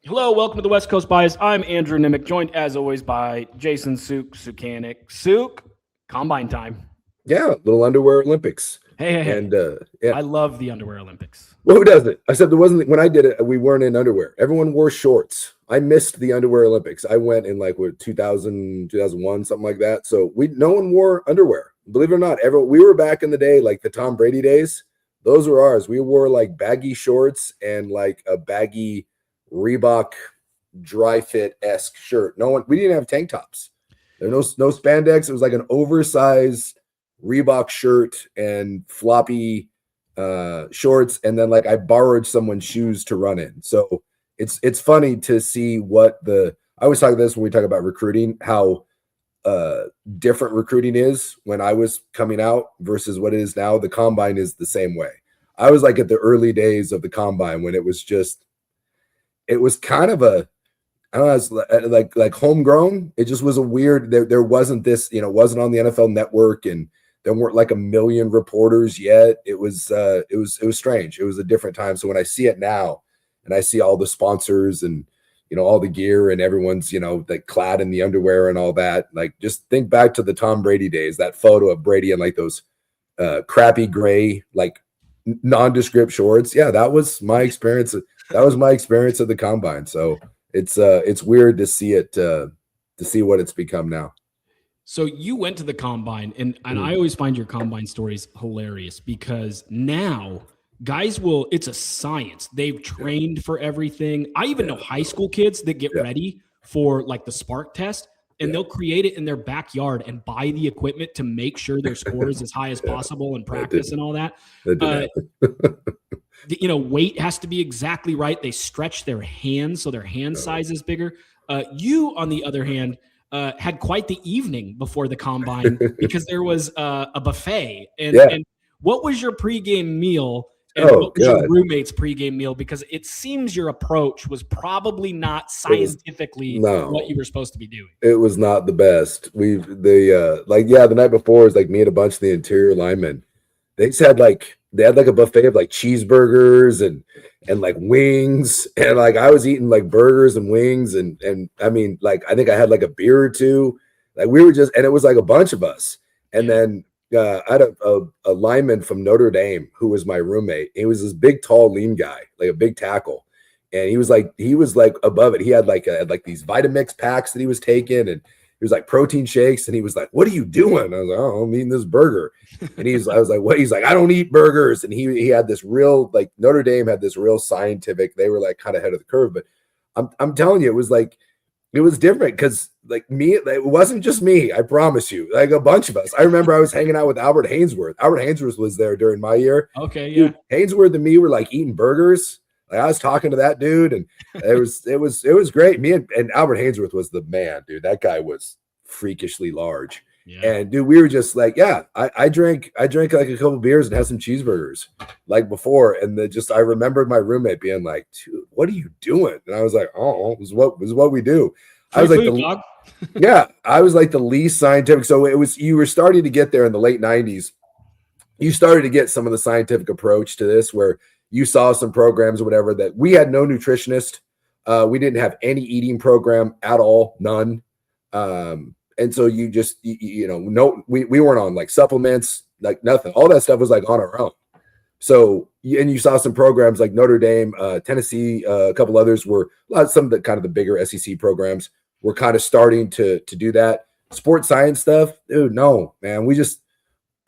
Hello, welcome to the West Coast Bias. I'm Andrew Nemec, joined as always by Jason Suke and Nemec. Suke, combine time. Yeah, little underwear Olympics. Hey. And yeah, I love the underwear Olympics. well, who doesn't? Except there wasn't when I did it. We weren't in underwear. Everyone wore shorts. I missed the underwear Olympics. I went in like what 2000, 2001, something like that. So no one wore underwear. Believe it or not, we were back in the day, like the Tom Brady days. Those were ours. We wore like baggy shorts and like a baggy Reebok dry fit-esque shirt. We didn't have tank tops. There was no spandex. It was like an oversized Reebok shirt and floppy shorts, and then like I borrowed someone's shoes to run in. So it's funny to see I always talk about this when we talk about recruiting, how different recruiting is when I was coming out versus what it is now. The combine is the same way. I was like at the early days of the combine when it was kind of I don't know, like homegrown. It just was a weird, there wasn't this, it wasn't on the NFL Network, and there weren't like a million reporters yet. It was strange. It was a different time. So when I see it now and I see all the sponsors and, all the gear and everyone's, like clad in the underwear and all that, like just think back to the Tom Brady days, that photo of Brady in like those crappy gray, like nondescript shorts. Yeah, that was my experience. That was my experience at the combine. So it's weird to see it, to see what it's become now. So you went to the combine, and I always find your combine stories hilarious because now guys it's a science. They've trained for everything. I even know high school kids that get ready for like the Spark test, and they'll create it in their backyard and buy the equipment to make sure their score is as high as possible in practice and all that. Weight has to be exactly right. They stretch their hands so their hand size is bigger. You, on the other hand, had quite the evening before the combine because there was a buffet. And what was your pregame meal? And what was your roommate's pregame meal? Because it seems your approach was probably not scientifically what you were supposed to be doing. It was not the best. The night before, it was like me and a bunch of the interior linemen. They had like a buffet of like cheeseburgers and like wings, and like I was eating like burgers and wings, and I mean, like I think I had like a beer or two. Like we were and it was like a bunch of us. And then I had a lineman from Notre Dame who was my roommate. He was this big, tall, lean guy, like a big tackle, and he was like above it. He had like these Vitamix packs that he was taking, and he was like protein shakes, and he was like, "What are you doing?" I was like, "Oh, I'm eating this burger." And I was like, "What?" He's like, "I don't eat burgers." And he had this real, like, Notre Dame had this real scientific. They were like kind of ahead of the curve, but I'm telling you, it was different because like me, it wasn't just me. I promise you, like a bunch of us. I remember I was hanging out with Albert Hainsworth. Albert Hainsworth was there during my year. Okay, yeah. Dude, Hainsworth and me were like eating burgers. Like I was talking to that dude, and it was great. Me and Albert Hainsworth was the man, dude. That guy was freakishly large. Yeah. And dude, we were just like, I drank like a couple beers and had some cheeseburgers like before. And I remembered my roommate being like, "Dude, what are you doing?" And I was like, "Oh, it was what we do." I was like, I was like the least scientific. So you were starting to get there in the late 90s. You started to get some of the scientific approach to this, where you saw some programs or whatever that we had no nutritionist. We didn't have any eating program at all, none. And so you just, we weren't on like supplements, like nothing. All that stuff was like on our own. So, and you saw some programs like Notre Dame, Tennessee, a couple others some of the kind of the bigger SEC programs were kind of starting to do that. Sports science stuff, dude, no, man.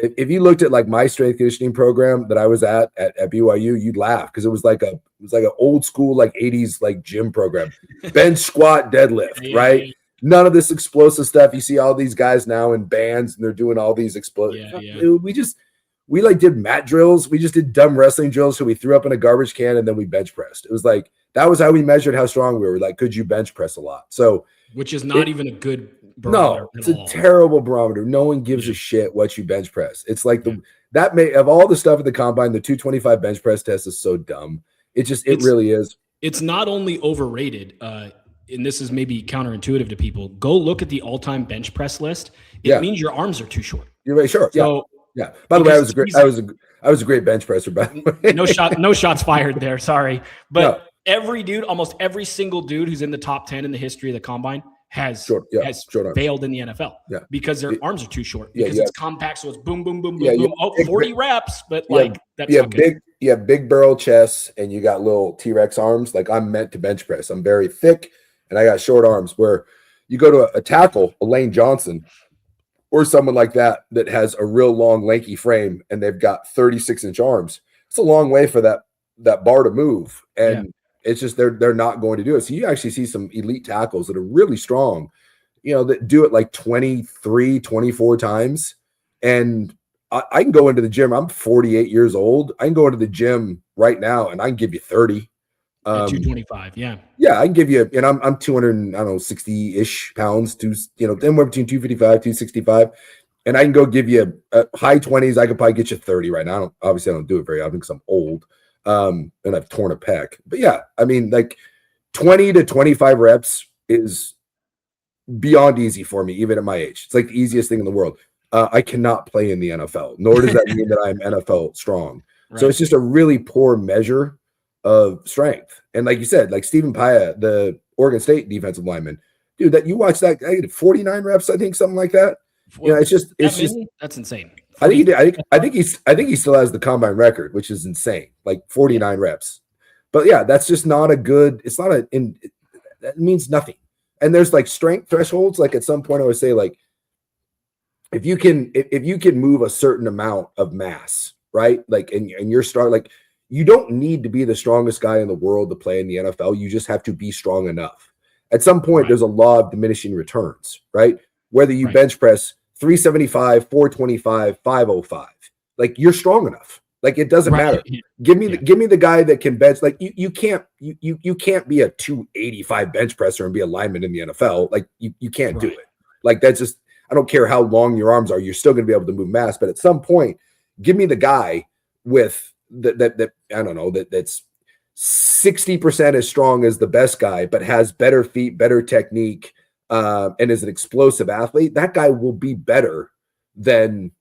If you looked at like my strength conditioning program that I was at BYU, you'd laugh because it was like an old school, like 80s, like gym program, bench, squat, deadlift, right? None of this explosive stuff. You see all these guys now in bands and they're doing all these explosive. Dude, we like did mat drills. We just did dumb wrestling drills. So we threw up in a garbage can and then we bench pressed. It was like, that was how we measured how strong we were. Like, could you bench press a lot? So, which is not even a good barometer. No, it's a terrible barometer. No one gives a shit what you bench press. It's like of all the stuff at the combine, the 225 bench press test is so dumb. It really is. It's not only overrated, and this is maybe counterintuitive to people. Go look at the all-time bench press list. It means your arms are too short. You're right, sure. So, yeah. By the way, I was a great bench presser. By the way, no shots fired there. Sorry, but Almost every single dude who's in the top 10 in the history of the combine has short failed in the NFL because their arms are too short, because it's compact. So it's boom, boom, boom, boom, boom. Oh, 40 reps, but that's not good. You have big barrel chests and you got little T-Rex arms. Like, I'm meant to bench press. I'm very thick and I got short arms. Where you go to a tackle, a Lane Johnson, or someone like that has a real long, lanky frame and they've got 36-inch arms. It's a long way for that bar to move. And it's just they're not going to do it. So you actually see some elite tackles that are really strong, that do it like 23, 24 times. And I can go into the gym. I'm 48 years old. I can go into the gym right now and I can give you 30. 225. Yeah, I can give you, and I'm 260-ish pounds, anywhere between 255, 265. And I can go give you high 20s. I could probably get you 30 right now. Obviously I don't do it very often because I'm old. And I've torn a pec. But yeah, I mean, like 20 to 25 reps is beyond easy for me, even at my age. It's like the easiest thing in the world. I cannot play in the NFL, nor does that mean that I'm NFL strong. Right. So it's just a really poor measure of strength. And like you said, like Stephen Paya, the Oregon State defensive lineman, dude, that you watch that, I did 49 reps, I think, something like that. It's just that's insane. I think he still has the combine record, which is insane, like 49 reps. But yeah, that's just not a good. It's not that means nothing. And there's like strength thresholds. Like at some point, I would say like if you can move a certain amount of mass, right? Like and you're strong. Like you don't need to be the strongest guy in the world to play in the NFL. You just have to be strong enough. At some point, there's a law of diminishing returns, right? Whether you bench press 375, 425, 505. Like you're strong enough. Like it doesn't matter. Give me the guy that can bench. Like you can't be a 285 bench presser and be a lineman in the NFL. Like you can't do it. Like that's just, I don't care how long your arms are, you're still going to be able to move mass. But at some point, give me the guy with that I don't know, that's 60% as strong as the best guy, but has better feet, better technique, and is an explosive athlete. That guy will be better than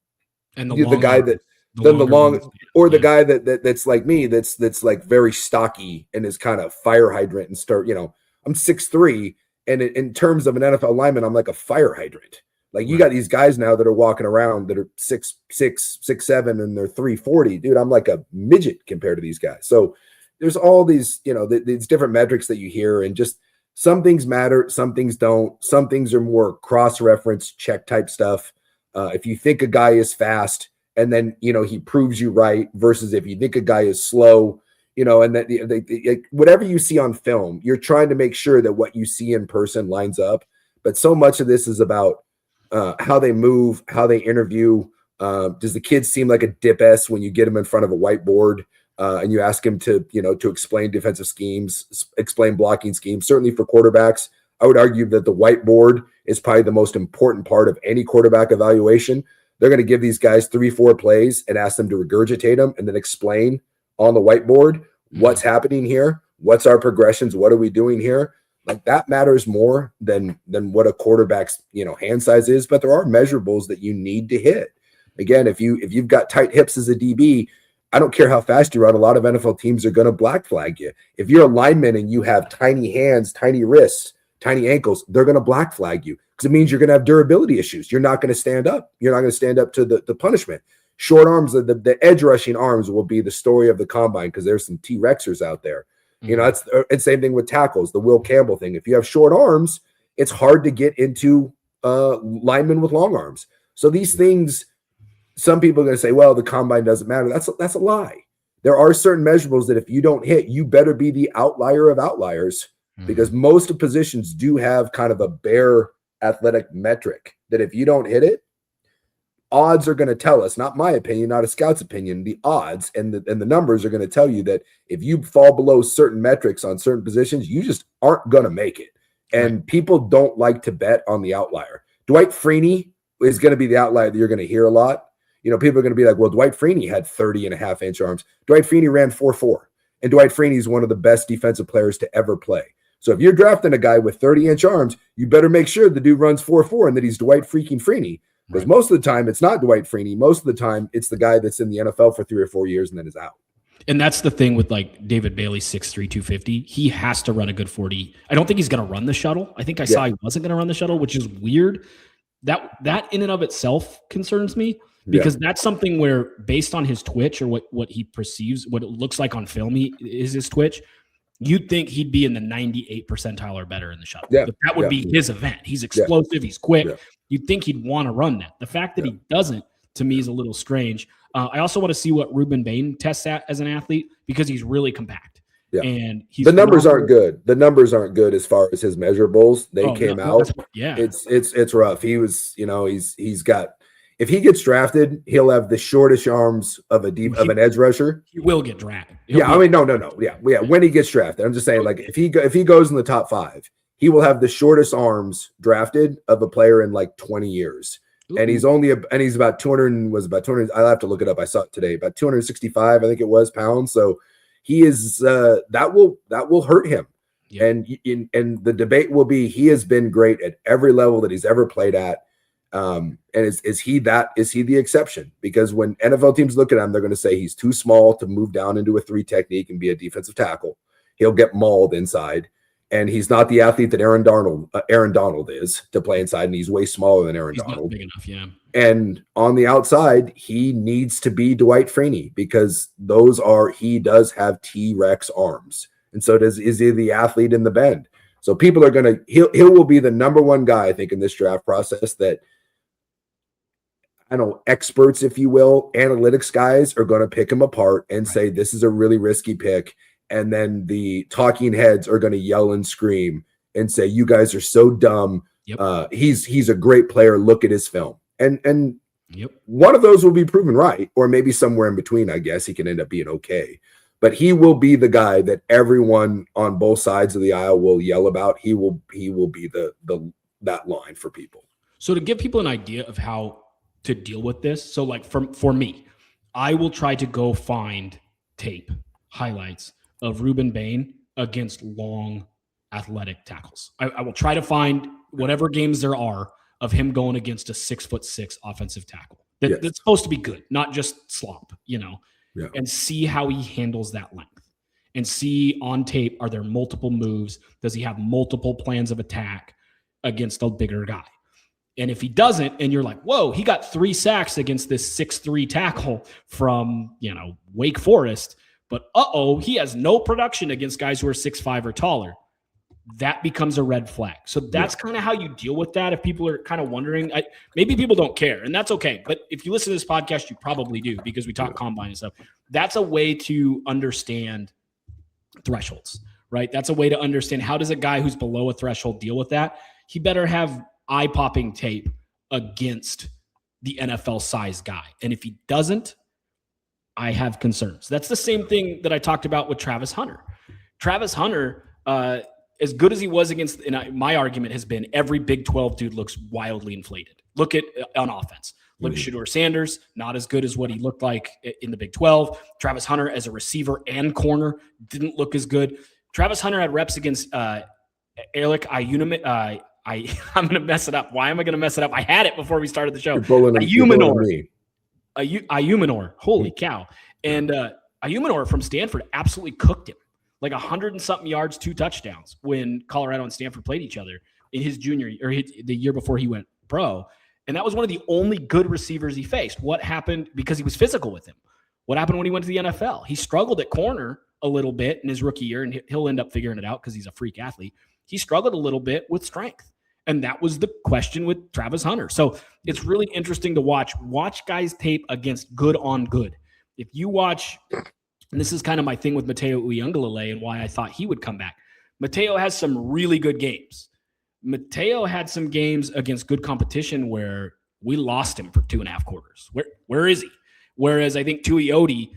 the guy that the guy that's like me, that's like very stocky and is kind of fire hydrant and start. I'm 6'3", and in terms of an NFL lineman, I'm like a fire hydrant. Like you got these guys now that are walking around that are 6'6", 6'7", and they're 340. Dude, I'm like a midget compared to these guys. So there's all these, these different metrics that you hear, and just some things matter, some things don't. Some things are more cross-reference check type stuff. If you think a guy is fast and then, he proves you right, versus if you think a guy is slow, and that whatever you see on film, you're trying to make sure that what you see in person lines up. But so much of this is about how they move, how they interview. Does the kid seem like a dip-ass when you get him in front of a whiteboard and you ask him to explain defensive schemes, explain blocking schemes? Certainly for quarterbacks, I would argue that the whiteboard is probably the most important part of any quarterback evaluation. They're going to give these guys 3-4 plays and ask them to regurgitate them and then explain on the whiteboard what's happening here, what's our progressions, what are we doing here. Like that matters more than what a quarterback's hand size is. But there are measurables that you need to hit. Again, if you've got tight hips as a DB, I don't care how fast you run. A lot of NFL teams are going to black flag you. If you're a lineman and you have tiny hands, tiny wrists, tiny ankles, they're going to black flag you because it means you're going to have durability issues. You're not going to stand up. You're not going to stand up to the punishment. Short arms, the edge rushing arms will be the story of the combine because there's some T-Rexers out there. It's the same thing with tackles, the Will Campbell thing. If you have short arms, it's hard to get into linemen with long arms. So these things, some people are going to say, well, the combine doesn't matter. That's a lie. There are certain measurables that if you don't hit, you better be the outlier of outliers, because most of positions do have kind of a bare athletic metric that if you don't hit it, odds are going to tell us, not my opinion, not a scout's opinion, the odds and the numbers are going to tell you that if you fall below certain metrics on certain positions, you just aren't going to make it. And people don't like to bet on the outlier. Dwight Freeney is going to be the outlier that you're going to hear a lot. People are going to be like, well, Dwight Freeney had 30.5-inch arms. Dwight Freeney ran 4.4. And Dwight Freeney is one of the best defensive players to ever play. So if you're drafting a guy with 30-inch arms, you better make sure the dude runs 4.4 and that he's Dwight freaking Freeney. Because most of the time, it's not Dwight Freeney. Most of the time, it's the guy that's in the NFL for 3 or 4 years and then is out. And that's the thing with like David Bailey, 6'3", 250. He has to run a good 40. I don't think he's going to run the shuttle. I think I saw he wasn't going to run the shuttle, which is weird. That in and of itself concerns me because that's something where based on his twitch or what he perceives, what it looks like on film, is his twitch. You'd think he'd be in the 98th percentile or better in the shuttle. Yeah. But that would be his event. He's explosive. He's quick. Yeah. You'd think he'd want to run that. The fact that he doesn't, to me, is a little strange. I also want to see what Ruben Bain tests at as an athlete because he's really compact. Yeah. And the numbers aren't good. The numbers aren't good as far as his measurables. They came out. Yeah. It's rough. He was, he's got, if he gets drafted, he'll have the shortest arms of an edge rusher. He will get drafted. No. Yeah. When he gets drafted, I'm just saying, like if he goes in the top 5, he will have the shortest arms drafted of a player in like 20 years. Ooh. And he's about 200. I'll have to look it up. I saw it today. About 265, I think it was, pounds. So he is that will hurt him. Yeah. And the debate will be, he has been great at every level that he's ever played at. And is he the exception? Because when NFL teams look at him, they're going to say he's too small to move down into a 3 technique and be a defensive tackle. He'll get mauled inside, and he's not the athlete that Aaron Donald is to play inside, and he's way smaller than Aaron Donald. Not big enough, yeah. And on the outside, he needs to be Dwight Freeney because he does have T-Rex arms, and so is he the athlete in the bend. So people are he will be the number one guy, I think, in this draft process that, I don't know, experts, if you will, analytics guys are going to pick him apart and say, this is a really risky pick. And then the talking heads are going to yell and scream and say, you guys are so dumb. Yep. He's a great player. Look at his film. And one of those will be proven right, or maybe somewhere in between, I guess. He can end up being okay. But he will be the guy that everyone on both sides of the aisle will yell about. He will be that line for people. So to give people an idea of how to deal with this, so like for me, I will try to go find tape highlights of Ruben Bain against long athletic tackles. I will try to find whatever games there are of him going against a 6'6" offensive tackle. That's supposed to be good, not just slop, and see how he handles that length and see on tape, are there multiple moves? Does he have multiple plans of attack against a bigger guy? And if he doesn't, and you're like, whoa, he got 3 sacks against this 6'3" tackle from, Wake Forest, but he has no production against guys who are 6'5" or taller. That becomes a red flag. So that's kind of how you deal with that. If people are kind of wondering, maybe people don't care, and that's okay. But if you listen to this podcast, you probably do, because we talk combine and stuff. That's a way to understand thresholds, right? That's a way to understand, how does a guy who's below a threshold deal with that? He better have eye-popping tape against the NFL size guy. And if he doesn't, I have concerns. That's the same thing that I talked about with Travis Hunter. Travis Hunter, as good as he was against, and my argument has been, every Big 12 dude looks wildly inflated. Look at on offense. Look at Shedeur Sanders, not as good as what he looked like in the Big 12. Travis Hunter as a receiver and corner didn't look as good. Travis Hunter had reps against Alec Ayumanor. I'm going to mess it up. Why am I going to mess it up? I had it before we started the show. Ayumanor. Holy cow. And Ayumanor from Stanford absolutely cooked him. Like 100 and something yards, 2 touchdowns when Colorado and Stanford played each other in his junior year, or the year before he went pro. And that was one of the only good receivers he faced. What happened? Because he was physical with him. What happened when he went to the NFL? He struggled at corner a little bit in his rookie year, and he'll end up figuring it out because he's a freak athlete. He struggled a little bit with strength. And that was the question with Travis Hunter. So it's really interesting to watch guys tape against good on good. If you watch, and this is kind of my thing with Mateo Uiagalelei and why I thought he would come back. Mateo has some really good games. Mateo had some games against good competition where we lost him for 2.5 quarters. Where is he? Whereas I think Tuioti,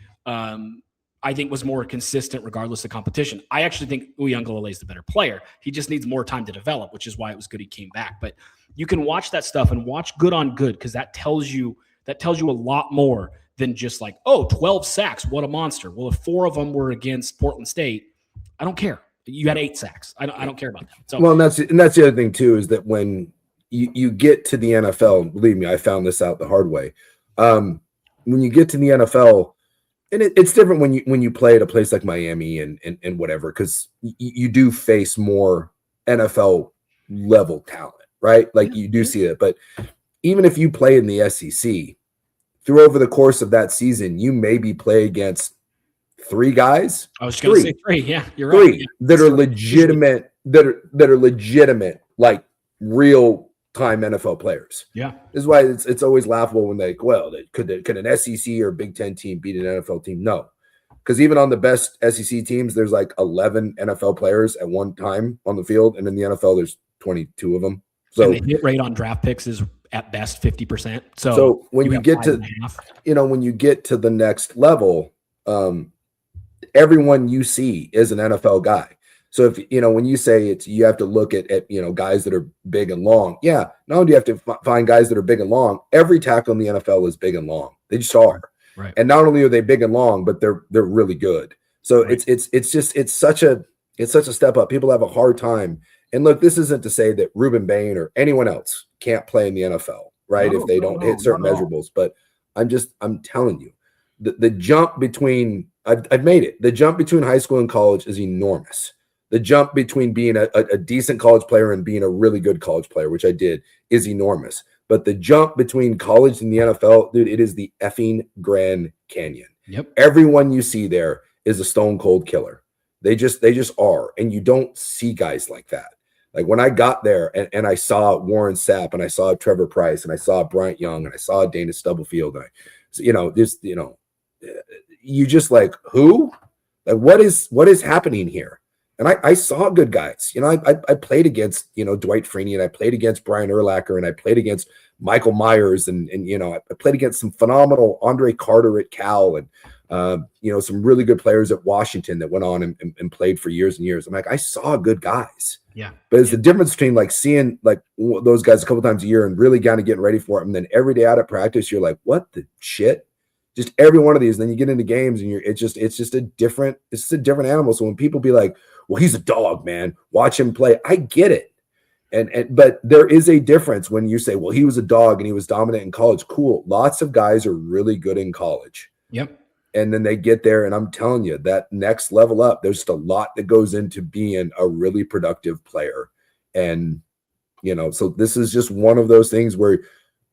I think was more consistent regardless of competition. I actually think Uiagalelei is the better player. He just needs more time to develop, which is why it was good he came back. But you can watch that stuff and watch good on good, because that tells you a lot more than just like, 12 sacks, what a monster. Well, if 4 of them were against Portland State, I don't care. You had 8 sacks. I don't care about that. So, well, and that's the other thing too, is that when you get to the NFL, believe me, I found this out the hard way. When you get to the NFL, And it's different when you play at a place like Miami and whatever, because you do face more NFL level talent, right? Like you do see it. But even if you play in the SEC, through over the course of that season, you maybe play against 3 guys. I was going to say 3. Yeah, you're 3 right. Yeah. that are legitimate, that are legitimate, like real time NFL players. Yeah. This is why it's always laughable when could an SEC or Big Ten team beat an NFL team? No. Because even on the best SEC teams, there's like 11 NFL players at one time on the field. And in the NFL, there's 22 of them. So and the hit rate on draft picks is at best 50%. So when you get to, when you get to the next level, everyone you see is an NFL guy. So if, when you say you have to look at guys that are big and long. Yeah. Not only do you have to find guys that are big and long, every tackle in the NFL is big and long. They just are. Right. And not only are they big and long, but they're really good. So right. it's such a step up. People have a hard time. And look, this isn't to say that Ruben Bain or anyone else can't play in the NFL, right? If they don't hit certain measurables, but I'm telling you, the jump between, I've made it. The jump between high school and college is enormous. The jump between being a decent college player and being a really good college player, which I did, is enormous. But the jump between college and the NFL, dude, it is the effing Grand Canyon. Yep. Everyone you see there is a stone cold killer. They just are. And you don't see guys like that. Like when I got there and I saw Warren Sapp and I saw Trevor Price and I saw Bryant Young and I saw Dana Stubblefield, and you just like, who? Like what is happening here? And I saw good guys. I played against, Dwight Freeney, and I played against Brian Urlacher, and I played against Michael Myers, and I played against some phenomenal Andre Carter at Cal, and some really good players at Washington that went on and played for years and years. I'm like, I saw good guys. Yeah. But it's the difference between like seeing like those guys a couple times a year and really kind of getting ready for it. And then every day out at practice, you're like, what the shit? Just every one of these. And then you get into games and it's just a different animal. So when people be like, well, he's a dog, man, watch him play. I get it. But there is a difference when you say, well, he was a dog and he was dominant in college. Cool. Lots of guys are really good in college. Yep. And then they get there, and I'm telling you, that next level up, there's just a lot that goes into being a really productive player. And, so this is just one of those things where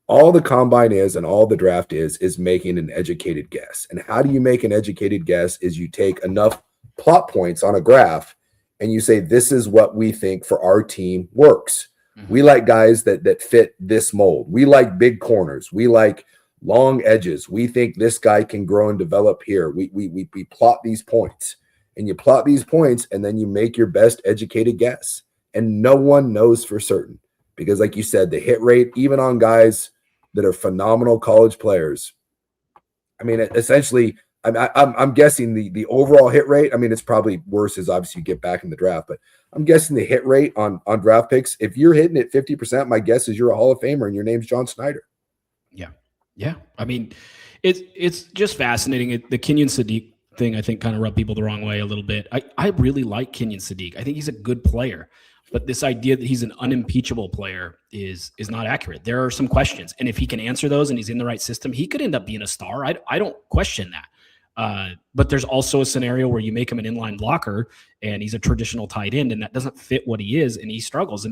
all the combine is and all the draft is making an educated guess. And how do you make an educated guess is you take enough plot points on a graph and you say, this is what we think for our team works. Mm-hmm. We like guys that fit this mold. We like big corners. We like long edges. We think this guy can grow and develop here. We plot these points, and you plot these points, and then you make your best educated guess. And no one knows for certain because, like you said, the hit rate, even on guys that are phenomenal college players, I mean, essentially, I'm guessing the overall hit rate. I mean, it's probably worse as obviously you get back in the draft, but I'm guessing the hit rate on draft picks, if you're hitting it 50%, my guess is you're a Hall of Famer and your name's John Snyder. Yeah. Yeah. I mean, it's just fascinating. The Kenyon Sadiq thing, I think, kind of rubbed people the wrong way a little bit. I really like Kenyon Sadiq. I think he's a good player, but this idea that he's an unimpeachable player is not accurate. There are some questions, and if he can answer those and he's in the right system, he could end up being a star. I don't question that. But there's also a scenario where you make him an inline blocker and he's a traditional tight end, and that doesn't fit what he is, and he struggles.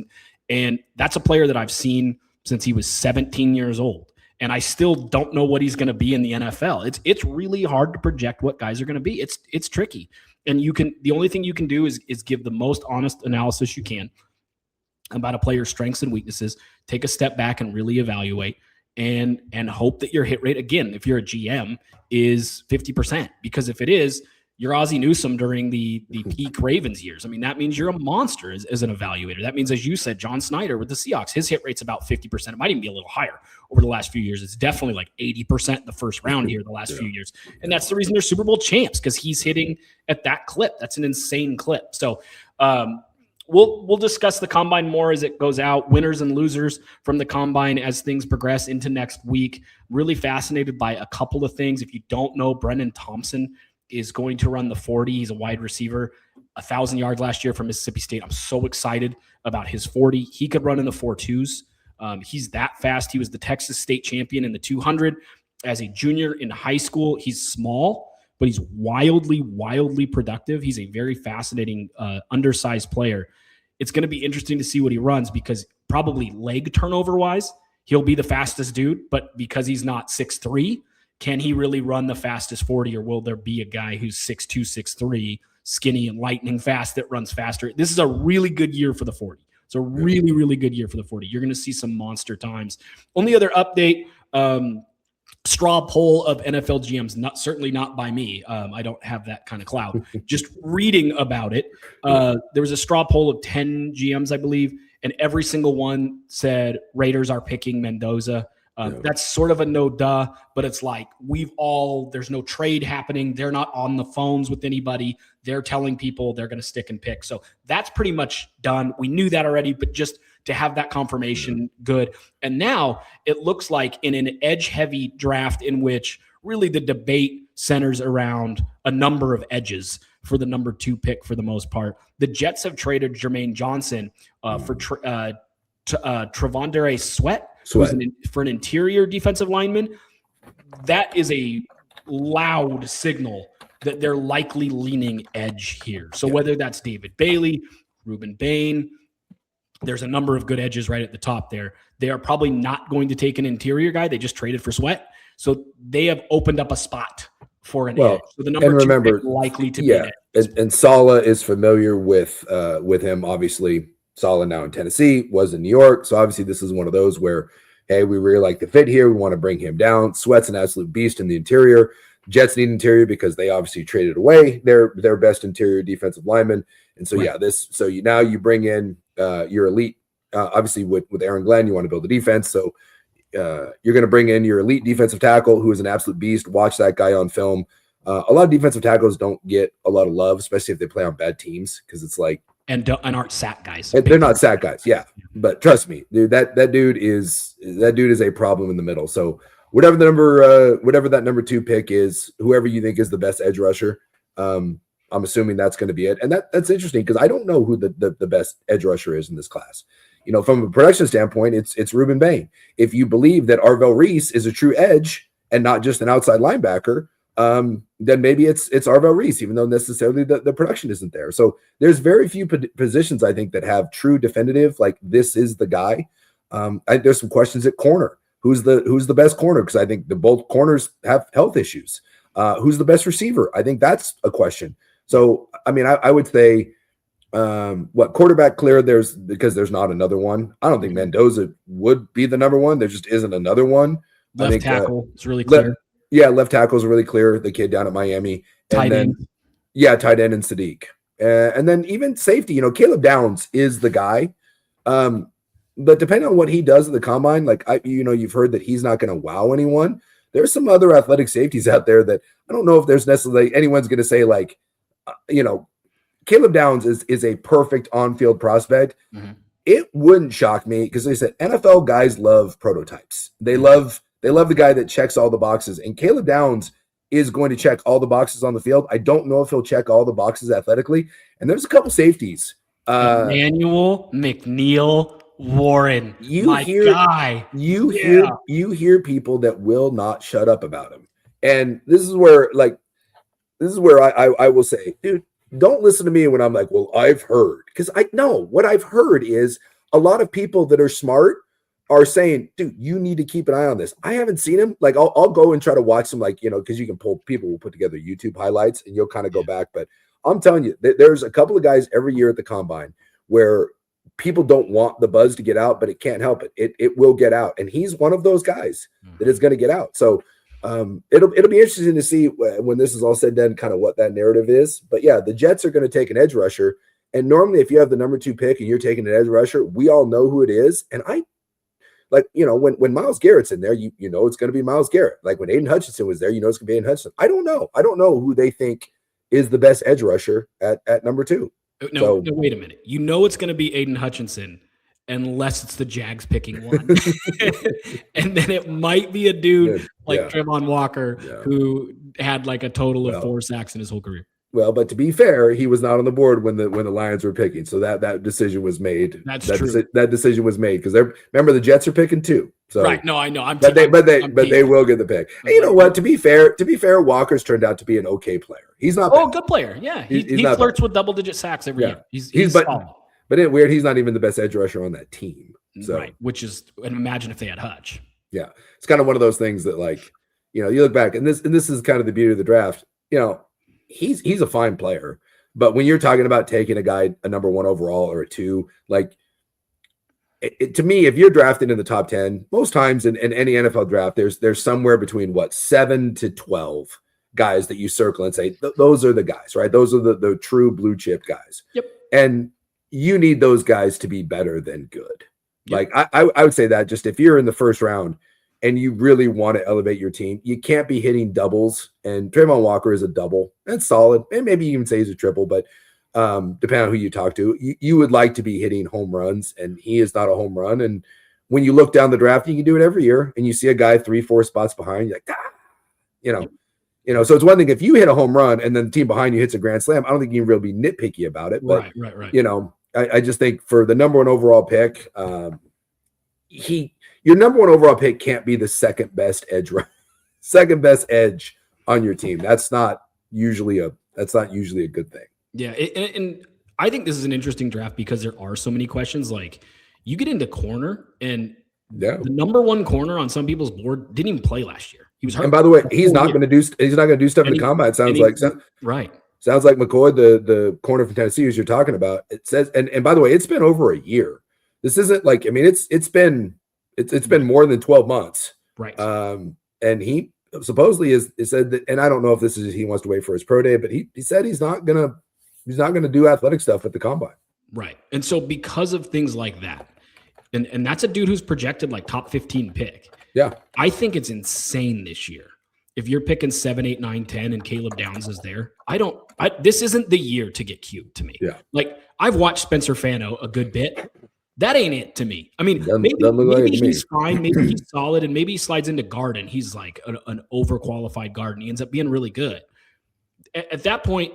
And that's a player that I've seen since he was 17 years old. And I still don't know what he's going to be in the NFL. It's really hard to project what guys are going to be. It's tricky. And the only thing you can do is give the most honest analysis you can about a player's strengths and weaknesses, take a step back and really evaluate and hope that your hit rate, again, if you're a GM, is 50%. Because if it is, you're Ozzie Newsome during the peak Ravens years. I mean, that means you're a monster as an evaluator. That means, as you said, John Snyder with the Seahawks, his hit rate's about 50%. It might even be a little higher over the last few years. It's definitely like 80% in the first round here the last few years. And that's the reason they're Super Bowl champs, because he's hitting at that clip. That's an insane clip. So we'll discuss the combine more as it goes out, winners and losers from the combine as things progress into next week. Really fascinated by a couple of things. If you don't know, Brennan Thompson is going to run the 40. He's a wide receiver, 1,000 yards last year from Mississippi State. I'm so excited about his 40. He could run in the 4.2s. He's that fast. He was the Texas State champion in the 200 as a junior in high school. He's small, but he's wildly productive. He's a very fascinating, undersized player. It's going to be interesting to see what he runs because probably leg turnover wise, he'll be the fastest dude, but because he's not 6'3", can he really run the fastest 40, or will there be a guy who's 6'2", 6'3", skinny and lightning fast that runs faster? This is a really good year for the 40. It's a really good year for the 40. You're going to see some monster times. Only other update, straw poll of NFL GMs, certainly not by me. I don't have that kind of clout. Just reading about it, there was a straw poll of 10 GMs, I believe, and every single one said Raiders are picking Mendoza. That's sort of a no duh, but it's like there's no trade happening. They're not on the phones with anybody. They're telling people they're going to stick and pick. So that's pretty much done. We knew that already, but just to have that confirmation, good. And now it looks like in an edge-heavy draft in which really the debate centers around a number of edges for the number 2 pick for the most part. The Jets have traded Jermaine Johnson for Trevondre Sweat. For an interior defensive lineman. That is a loud signal that they're likely leaning edge here. So whether that's David Bailey, Ruben Bain, there's a number of good edges right at the top there. They are probably not going to take an interior guy. They just traded for Sweat. So they have opened up a spot for an edge. So the number 2 pick likely to be an edge. And Saleh is familiar with him, obviously. Saleh now in Tennessee, was in New York. So obviously this is one of those where, hey, we really like the fit here. We want to bring him down. Sweat's an absolute beast in the interior. Jets need interior because they obviously traded away their best interior defensive lineman. And so, now you bring in your elite. Obviously with Aaron Glenn, you want to build a defense. So you're going to bring in your elite defensive tackle who is an absolute beast. Watch that guy on film. A lot of defensive tackles don't get a lot of love, especially if they play on bad teams, because it's like, and aren't sack guys. They're not sack guys, yeah. But trust me, dude, that dude is a problem in the middle. So whatever that number 2 pick is, whoever you think is the best edge rusher, I'm assuming that's going to be it. And that's interesting because I don't know who the best edge rusher is in this class. From a production standpoint, it's Ruben Bain. If you believe that Arvell Reese is a true edge and not just an outside linebacker, then maybe it's Arvell Reese, even though necessarily the production isn't there. So there's very few positions, I think, that have true definitive, like this is the guy. There's some questions at corner. Who's the best corner? Because I think both corners have health issues. Who's the best receiver? I think that's a question. So, I mean, I would say quarterback clear because there's not another one. I don't think Mendoza would be the number 1. There just isn't another one. Left tackle is really clear. Left tackle is really clear. The kid down at Miami. Tight end and Sadiq. And then even safety, Caleb Downs is the guy. But depending on what he does at the combine, like you've heard that he's not going to wow anyone. There's some other athletic safeties out there that I don't know if there's necessarily anyone's going to say like, Caleb Downs is a perfect on-field prospect. Mm-hmm. It wouldn't shock me because they said NFL guys love prototypes. They love the guy that checks all the boxes, and Caleb Downs is going to check all the boxes on the field. I don't know if he'll check all the boxes athletically. And there's a couple safeties. Emmanuel McNeil Warren, you hear people that will not shut up about him. And this is where I will say, dude, don't listen to me when I'm like, well, I've heard. Because I know what I've heard is a lot of people that are smart are saying, dude, you need to keep an eye on this. I haven't seen him. Like, I'll go and try to watch some, like, because you can people will put together YouTube highlights and you'll kind of go back. But I'm telling you, there's a couple of guys every year at the combine where people don't want the buzz to get out, but it can't help it. It will get out. And he's one of those guys that is going to get out. So it'll be interesting to see when this is all said and done, kind of what that narrative is. But yeah, the Jets are going to take an edge rusher. And normally if you have the number 2 pick and you're taking an edge rusher, we all know who it is. And when Myles Garrett's in there, you know it's going to be Myles Garrett. Like when Aiden Hutchinson was there, you know it's going to be Aiden Hutchinson. I don't know who they think is the best edge rusher at number 2. No, wait a minute. You know it's going to be Aiden Hutchinson unless it's the Jags picking one. And then it might be a dude like Trevon Walker who had like a total of 4 sacks in his whole career. Well, but to be fair, he was not on the board when the Lions were picking, so that decision was made. That's true. That decision was made because remember the Jets are picking too. So right, no, I know. But they will get the pick. And you know what? To be fair, Walker's turned out to be an okay player. He's not. Oh, good player. Yeah, he flirts with double-digit sacks every year. He's solid. But it's weird. He's not even the best edge rusher on that team. So. Right, and imagine if they had Hutch. Yeah, it's kind of one of those things that, like, you look back, and this is kind of the beauty of the draft. He's a fine player, but when you're talking about taking a guy a number 1 overall or a 2, like, to me, if you're drafted in the top 10, most times in any NFL draft, there's somewhere between 7 to 12 guys that you circle and say those are the guys, right? Those are the true blue chip guys. Yep. And you need those guys to be better than good. Yep. Like I would say that just if you're in the first round and you really want to elevate your team, you can't be hitting doubles. And Trayvon Walker is a double. That's solid. And maybe you can say he's a triple, but depending on who you talk to, you would like to be hitting home runs, and he is not a home run. And when you look down the draft, you can do it every year, and you see a guy 3-4 spots behind, you're like, so it's one thing if you hit a home run and then the team behind you hits a grand slam. I don't think you can really be nitpicky about it. But, right. I just think for the number 1 overall pick, your number 1 overall pick can't be the second best edge on your team. That's not usually a good thing. Yeah, and I think this is an interesting draft because there are so many questions. Like, you get into corner, and the number 1 corner on some people's board didn't even play last year. He was hurt. And by the way, he's not going to do stuff in the combine. Sounds like McCoy, the corner from Tennessee, as you're talking about. It says, and by the way, it's been over a year. This isn't like, I mean, it's been more than 12 months. Right. And he supposedly is said that, and I don't know if this is he wants to wait for his pro day, but he said he's not gonna do athletic stuff at the combine. Right. And so because of things like that, and that's a dude who's projected like top 15 pick. Yeah. I think it's insane this year. If you're picking 7, 8, 9, 10 and Caleb Downs is there, this isn't the year to get cute to me. Yeah. Like, I've watched Spencer Fano a good bit. That ain't it to me. I mean, maybe he's fine, maybe he's solid, and maybe he slides into guard and he's like an overqualified guard and he ends up being really good. At that point,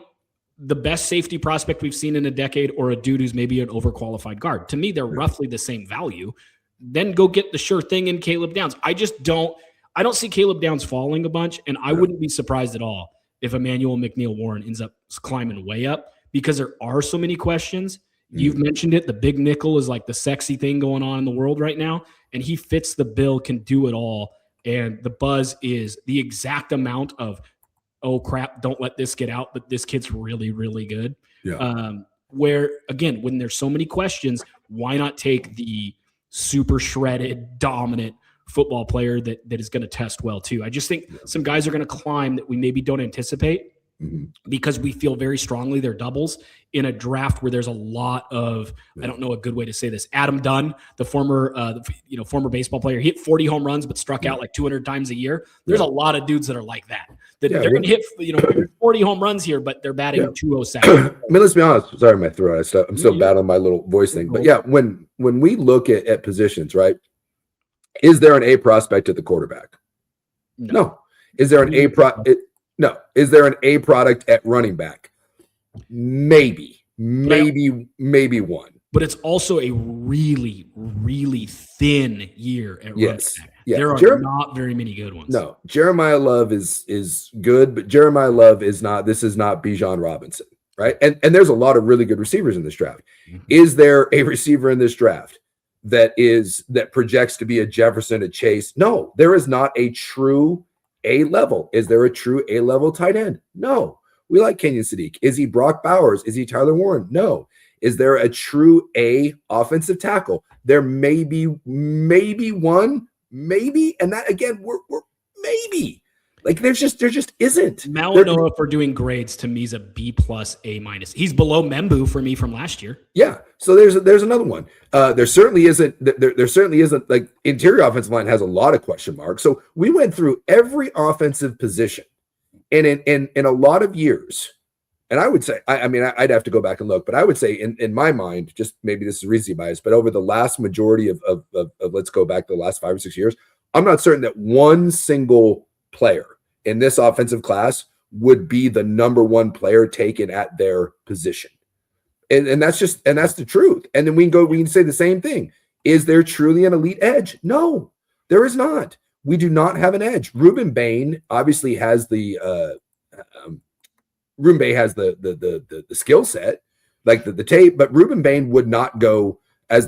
the best safety prospect we've seen in a decade or a dude who's maybe an overqualified guard. To me, they're roughly the same value. Then go get the sure thing in Caleb Downs. I don't see Caleb Downs falling a bunch, and I wouldn't be surprised at all if Emmanuel McNeil-Warren ends up climbing way up because there are so many questions. You've mentioned it. The big nickel is like the sexy thing going on in the world right now, and he fits the bill, can do it all. And the buzz is the exact amount of, oh crap, don't let this get out, but this kid's really, really good. Yeah. Where again, when there's so many questions, why not take the super shredded, dominant football player that is going to test well too? I just think some guys are going to climb that we maybe don't anticipate. Because we feel very strongly they're doubles in a draft where there's a lot of, I don't know a good way to say this. Adam Dunn, the former baseball player, he hit 40 home runs but struck out like 200 times a year. There's a lot of dudes that are like that. They're going to hit 40 home runs here, but they're batting 207. I mean, let's be honest. Sorry, my throat. I'm still battling my little voice thing. But yeah, when we look at positions, right? Is there an A prospect at the quarterback? No. Is there an A No. Is there an A product at running back? Maybe one. But it's also a really, really thin year at running back. Yeah. There are not very many good ones. No, Jeremiah Love is good, but Jeremiah Love is not. This is not Bijan Robinson, right? And there's a lot of really good receivers in this draft. Is there a receiver in this draft that projects to be a Jefferson, a Chase? No, there is not a true A level. Is there a true A level tight end? No. We like Kenyon Sadiq. Is he Brock Bowers? Is he Tyler Warren? No. Is there a true A offensive tackle? There may be one, maybe, and that again, we're maybe. Like there just isn't. Malinois for doing grades to me is a B+, A-. He's below Membu for me from last year. Yeah. So there's another one. There certainly isn't. There certainly isn't. Like interior offensive line has a lot of question marks. So we went through every offensive position, and in a lot of years, and I would say, I mean, I'd have to go back and look, but I would say in my mind, just maybe this is recency bias, but over the last majority of let's go back to the last 5 or 6 years, I'm not certain that one single player in this offensive class would be the number one player taken at their position. And that's the truth. And then we can say the same thing. Is there truly an elite edge? No, there is not. We do not have an edge. Ruben Bain obviously has the skill set, like the tape, but Ruben Bain would not go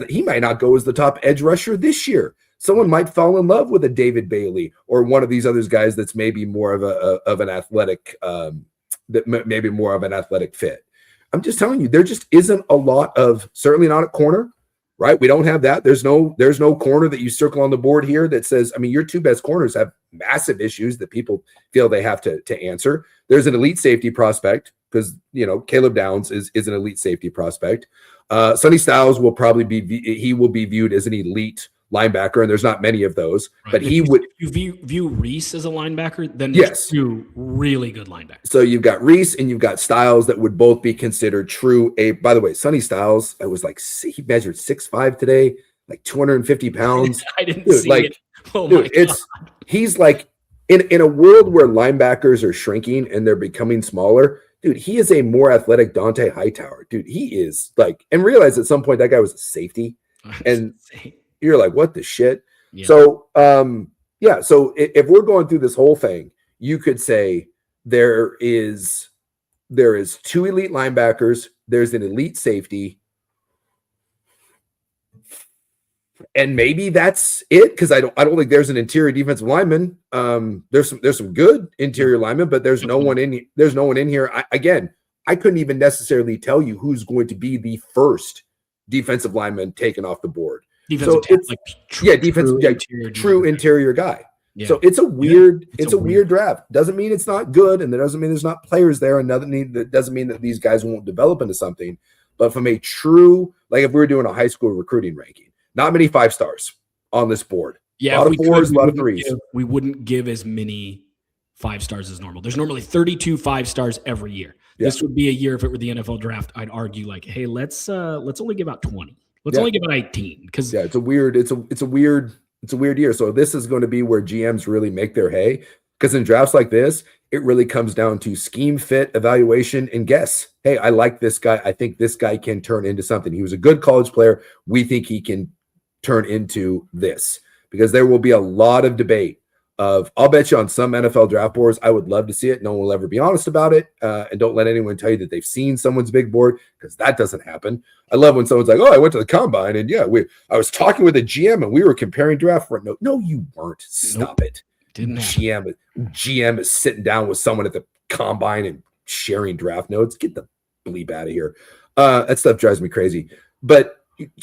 he might not go as the top edge rusher this year. Someone might fall in love with a David Bailey or one of these other guys that's maybe more of an athletic fit. I'm just telling you, there just isn't a lot of, certainly not at corner, right? We don't have that. There's no corner that you circle on the board here that says, I mean, your two best corners have massive issues that people feel they have to answer. There's an elite safety prospect because, Caleb Downs is an elite safety prospect. Sonny Styles will probably be viewed as an elite linebacker, and there's not many of those. Right. But if you view Reese as a linebacker, then there's two really good linebackers. So you've got Reese and you've got Styles that would both be considered true. By the way, Sonny Styles, I was like, he measured 6'5" today, like 250 pounds. I didn't see it. Oh my God. He's like in a world where linebackers are shrinking and they're becoming smaller. Dude, he is a more athletic Dante Hightower. Dude, he is like, and realize at some point that guy was a safety. And you're like, what the shit? Yeah. So, so if we're going through this whole thing, you could say there is two elite linebackers, there's an elite safety, and maybe that's it, because I don't think there's an interior defensive lineman. There's some good interior linemen, but there's no one in here. I couldn't even necessarily tell you who's going to be the first defensive lineman taken off the board. True interior guy. Yeah. So it's a weird draft. Doesn't mean it's not good, and that doesn't mean there's not players there. That doesn't mean that these guys won't develop into something. But from a true, like if we were doing a high school recruiting ranking, not many 5 stars on this board. Yeah, a lot of 4s, a lot of 3s. We wouldn't give as many 5 stars as normal. There's normally 32 5 stars every year. Yeah. This would be a year if it were the NFL draft. I'd argue like, hey, let's only give out 20. Let's only give out 18 because it's a weird year. So this is going to be where GMs really make their hay, because in drafts like this, it really comes down to scheme fit, evaluation, and guess. Hey, I like this guy. I think this guy can turn into something. He was a good college player. We think he can turn into this, because there will be a lot of debate I'll bet you on some NFL draft boards, I would love to see it. No one will ever be honest about it. And don't let anyone tell you that they've seen someone's big board, because that doesn't happen. I love when someone's like, oh, I went to the combine and I was talking with a GM and we were comparing draft. No, you weren't. Stop it. Didn't happen. GM is sitting down with someone at the combine and sharing draft notes. Get the bleep out of here. That stuff drives me crazy. But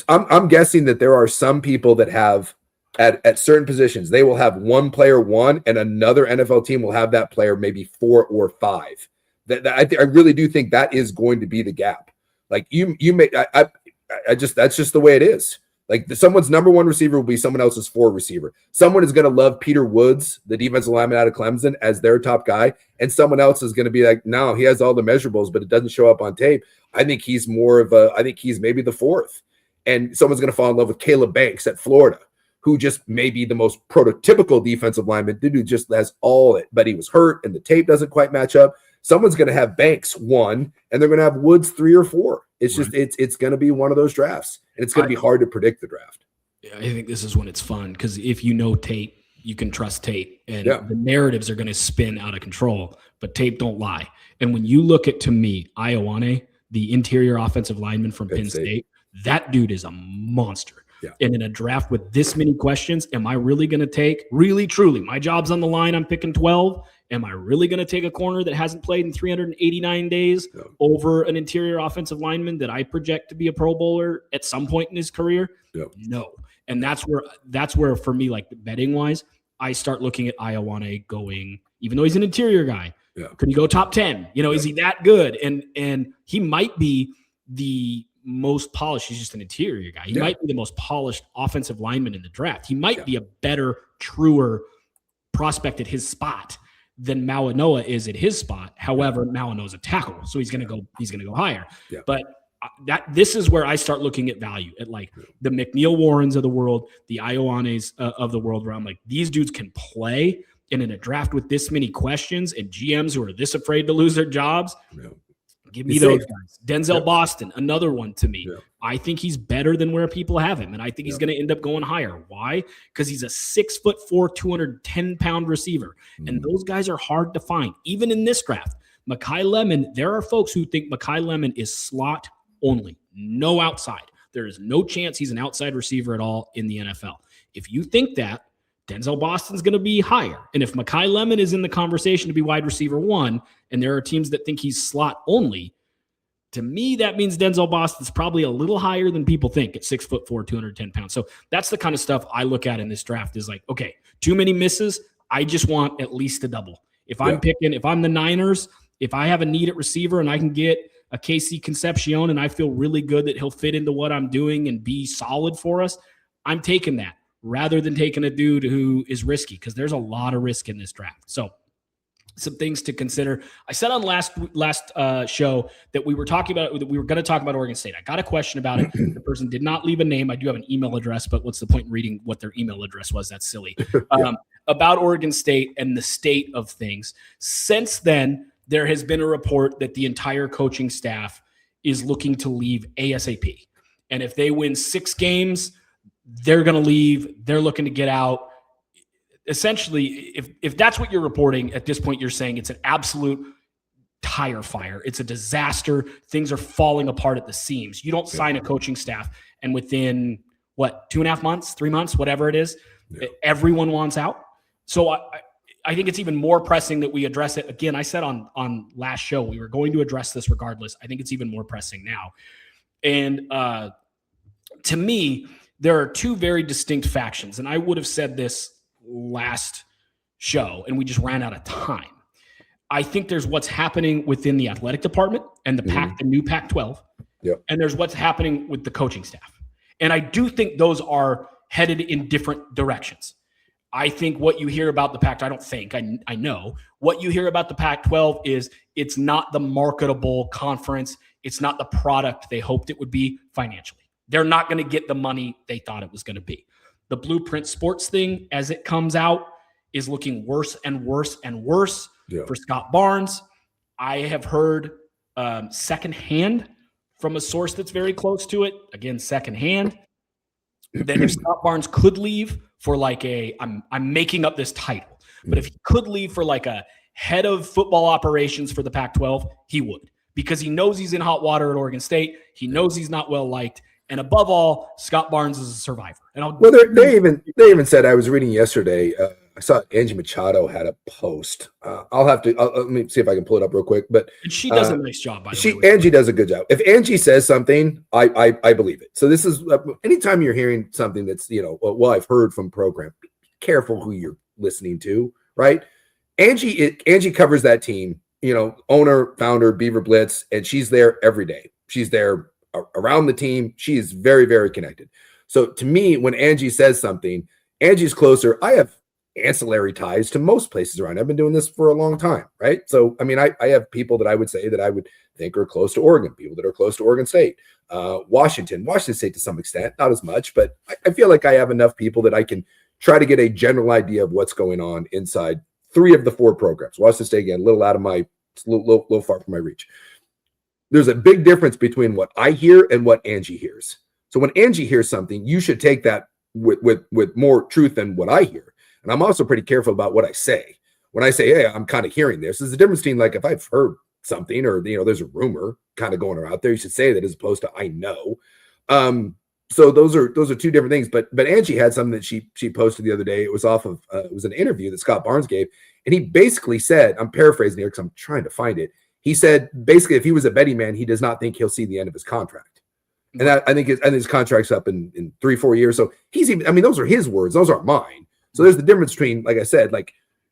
I'm guessing that there are some people that have at certain positions, they will have one player 1 and another NFL team will have that player maybe 4 or 5. I really do think that is going to be the gap. Like that's just the way it is. Like someone's number 1 receiver will be someone else's 4 receiver. Someone is going to love Peter Woods, the defensive lineman out of Clemson, as their top guy. And someone else is going to be like, no, he has all the measurables, but it doesn't show up on tape. I think he's maybe the 4th. And someone's going to fall in love with Caleb Banks at Florida, who just may be the most prototypical defensive lineman. The dude just has all it, but he was hurt and the tape doesn't quite match up. Someone's going to have Banks 1 and they're going to have Woods 3 or 4. It's just, it's going to be one of those drafts, and it's going to be hard to predict the draft. Yeah, I think this is when it's fun, because if you know tape, you can trust tape, and the narratives are going to spin out of control, but tape don't lie. And when you look at, to me, Ioane, the interior offensive lineman from Penn State, that dude is a monster. Yeah. And in a draft with this many questions, am I really going to take, really, truly, my job's on the line, I'm picking 12. Am I really going to take a corner that hasn't played in 389 days over an interior offensive lineman that I project to be a Pro Bowler at some point in his career? No. And that's where for me, like betting wise, I start looking at Ioane going, even though he's an interior guy, could he go top 10? Is he that good? And he might be the most polished. He's just an interior guy. He might be the most polished offensive lineman in the draft. He might be a better, truer prospect at his spot than Malinois is at his spot. However, Malinois a tackle, so he's going to go higher. Yeah. But this is where I start looking at value, at like the McNeil Warrens of the world, the Ioanes of the world, where I'm like, these dudes can play. And in a draft with this many questions and GMs who are this afraid to lose their jobs, give me those guys. Denzel Boston, another one to me. I think he's better than where people have him, and I think he's going to end up going higher. Why? Because he's a 6'4", 210-pound receiver, and those guys are hard to find, even in this draft. Mekhi Lemon, there are folks who think Mekhi Lemon is slot only, no outside. There is no chance he's an outside receiver at all in the NFL. If you think that, Denzel Boston's going to be higher. And if Mekhi Lemon is in the conversation to be wide receiver 1, and there are teams that think he's slot only, to me, that means Denzel Boston's probably a little higher than people think at 6'4", 210 pounds. So that's the kind of stuff I look at in this draft is like, okay, too many misses. I just want at least a double. If I'm picking, if I'm the Niners, if I have a need at receiver and I can get a KC Concepcion and I feel really good that he'll fit into what I'm doing and be solid for us, I'm taking that rather than taking a dude who is risky, because there's a lot of risk in this draft. So some things to consider. I said on last show that we were talking about, that we were going to talk about Oregon State. I got a question about it. The person did not leave a name. I do have an email address, but what's the point in reading what their email address was? That's silly. About Oregon State and the state of things. Since then, there has been a report that the entire coaching staff is looking to leave ASAP. And if they win 6 games, they're going to leave. They're looking to get out. Essentially, if that's what you're reporting, at this point, you're saying it's an absolute tire fire. It's a disaster. Things are falling apart at the seams. You don't sign a coaching staff, and within, 2.5 months, 3 months, whatever it is, everyone wants out. So I think it's even more pressing that we address it. Again, I said on last show, we were going to address this regardless. I think it's even more pressing now. And to me, there are 2 very distinct factions, and I would have said this last show, and we just ran out of time. I think there's what's happening within the athletic department and the new Pac-12, and there's what's happening with the coaching staff. And I do think those are headed in different directions. I think what you hear about the Pac, I know what you hear about the Pac-12 is it's not the marketable conference. It's not the product they hoped it would be financially. They're not going to get the money they thought it was going to be. The Blueprint Sports thing, as it comes out, is looking worse and worse and worse for Scott Barnes. I have heard secondhand from a source that's very close to it, again, secondhand, that if Scott Barnes could leave for I'm making up this title, but if he could leave for a head of football operations for the Pac-12, he would, because he knows he's in hot water at Oregon State. He knows he's not well liked. And above all, Scott Barnes is a survivor. And they even said, I was reading yesterday, I saw Angie Machado had a post. Let me see if I can pull it up real quick. But and she does a nice job, by the way. Angie does a good job. If Angie says something, I believe it. So this is anytime you're hearing something that's, I've heard from program, be careful who you're listening to, right? Angie covers that team, owner, founder, Beaver Blitz, and she's there every day. She's there around the team. She is very, very connected. So to me, when Angie says something, Angie's closer. I have ancillary ties to most places around. I've been doing this for a long time, right? So, I have people that I would say that I would think are close to Oregon, people that are close to Oregon State, Washington State to some extent, not as much, but I feel like I have enough people that I can try to get a general idea of what's going on inside 3 of the 4 programs. Washington State, again, a little out of my, little far from my reach. There's a big difference between what I hear and what Angie hears. So when Angie hears something, you should take that with more truth than what I hear. And I'm also pretty careful about what I say. When I say, hey, I'm kind of hearing this, there's a difference between if I've heard something or, there's a rumor kind of going around there, you should say that as opposed to I know. So those are 2 different things. But Angie had something that she posted the other day. It was off of, it was an interview that Scott Barnes gave. And he basically said, I'm paraphrasing here because I'm trying to find it. He said, basically, if he was a betting man, he does not think he'll see the end of his contract. And I think his contract's up in 3-4 years. So those are his words. Those aren't mine. So there's the difference between, like I said,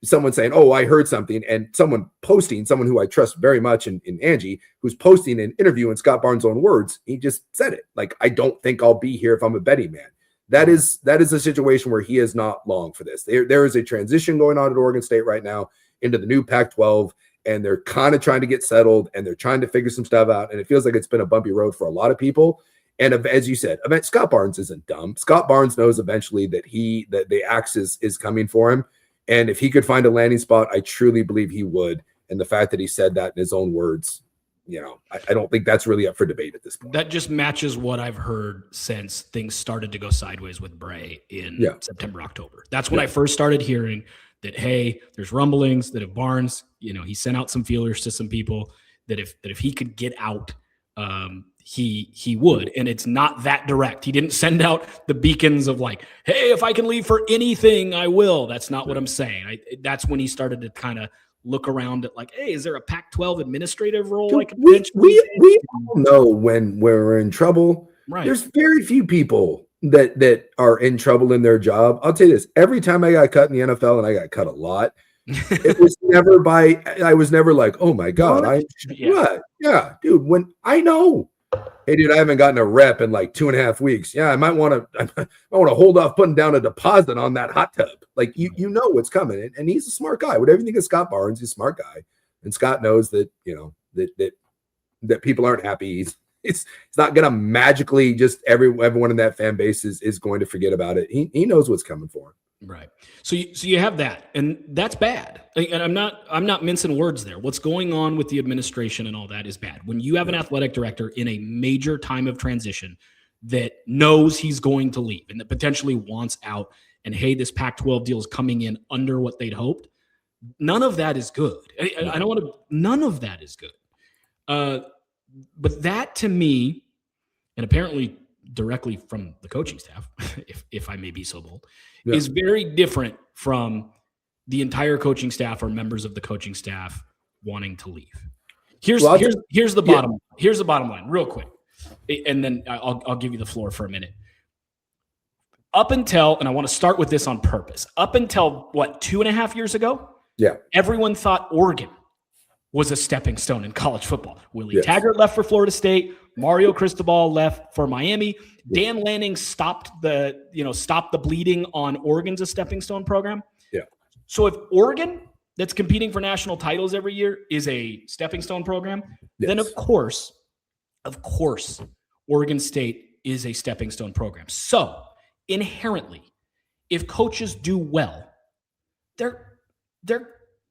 someone saying, oh, I heard something, and someone who I trust very much in Angie, who's posting an interview in Scott Barnes' own words. He just said it. I don't think I'll be here if I'm a betting man. That is a situation where he is not long for this. There is a transition going on at Oregon State right now into the new Pac-12. And they're kind of trying to get settled, and they're trying to figure some stuff out. And it feels like it's been a bumpy road for a lot of people. And as you said, Scott Barnes isn't dumb. Scott Barnes knows eventually that the axe is coming for him. And if he could find a landing spot, I truly believe he would. And the fact that he said that in his own words, I don't think that's really up for debate at this point. That just matches what I've heard since things started to go sideways with Bray in September, October. That's when I first started hearing that, hey, there's rumblings that if Barnes, he sent out some feelers to some people that if he could get out, he would. And it's not that direct. He didn't send out the beacons of like, hey, if I can leave for anything, I will. That's not what I'm saying. That's when he started to kind of look around at like, hey, is there a Pac-12 administrative role? Dude, we all know when we're in trouble. Right. There's very few people that are in trouble in their job. I'll tell you this: every time I got cut in the NFL, and I got cut a lot, it was never I was never like, oh my God, what? Dude. When I know, hey, dude, I haven't gotten a rep in like 2.5 weeks. Yeah, I might want to hold off putting down a deposit on that hot tub. Like you know what's coming, and he's a smart guy. Whatever you think of Scott Barnes, he's a smart guy, and Scott knows that that people aren't happy. He's not gonna magically just everyone in that fan base is going to forget about it. He knows what's coming for him. Right. So you have that, and that's bad. And I'm not mincing words there. What's going on with the administration and all that is bad. When you have an athletic director in a major time of transition that knows he's going to leave and that potentially wants out, and hey, this Pac-12 deal is coming in under what they'd hoped. None of that is good. I don't want to. None of that is good. But that to me, and apparently directly from the coaching staff, if I may be so bold, is very different from the entire coaching staff or members of the coaching staff wanting to leave. Here's the bottom. Here's the bottom line, real quick, and then I'll give you the floor for a minute. Up until, and I want to start with this on purpose, up until 2.5 years ago, everyone thought Oregon was a stepping stone in college football. Willie Taggart left for Florida State. Mario Cristobal left for Miami. Dan Lanning stopped the bleeding on Oregon's a stepping stone program. Yeah. So if Oregon, that's competing for national titles every year, is a stepping stone program, then of course, Oregon State is a stepping stone program. So inherently, if coaches do well, they're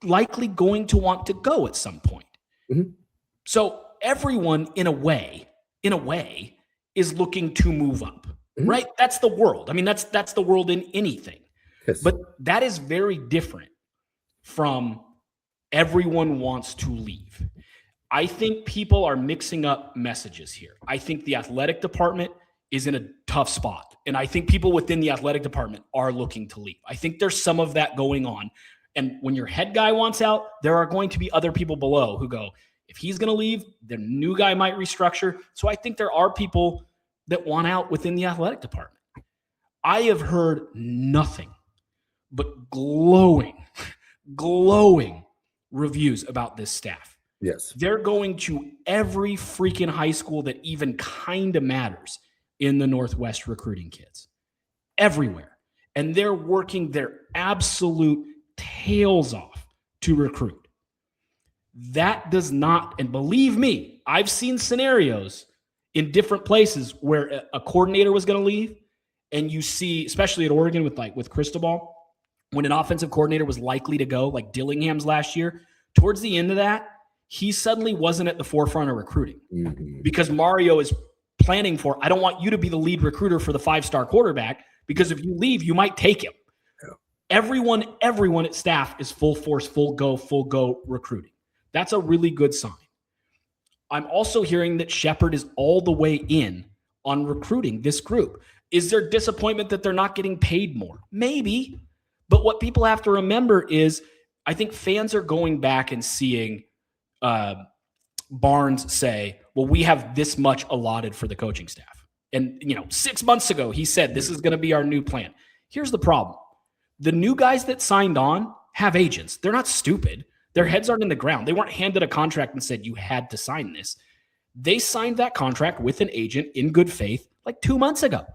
likely going to want to go at some point. Mm-hmm. So everyone in a way is looking to move up, right? That's the world. I mean, that's the world in anything. Yes. But that is very different from everyone wants to leave. I think people are mixing up messages here. I think the athletic department is in a tough spot. And I think people within the athletic department are looking to leave. I think there's some of that going on. And when your head guy wants out, there are going to be other people below who go, if he's going to leave, the new guy might restructure. So I think there are people that want out within the athletic department. I have heard nothing but glowing reviews about this staff. Yes. They're going to every freaking high school that even kind of matters in the Northwest recruiting kids. Everywhere. And they're working their absolute tails off to recruit. That does not, and believe me, I've seen scenarios in different places where a coordinator was going to leave, and you see, especially at Oregon with Cristobal, when an offensive coordinator was likely to go, like Dillingham's last year, towards the end of that, he suddenly wasn't at the forefront of recruiting because Mario is planning for, I don't want you to be the lead recruiter for the 5-star quarterback because if you leave, you might take him. Yeah. Everyone at staff is full force, full go recruiting. That's a really good sign. I'm also hearing that Shepherd is all the way in on recruiting this group. Is there disappointment that they're not getting paid more? Maybe. But what people have to remember is I think fans are going back and seeing Barnes say, well, we have this much allotted for the coaching staff. And, 6 months ago, he said, this is going to be our new plan. Here's the problem. The new guys that signed on have agents. They're not stupid. Their heads aren't in the ground. They weren't handed a contract and said, you had to sign this. They signed that contract with an agent in good faith like 2 months ago.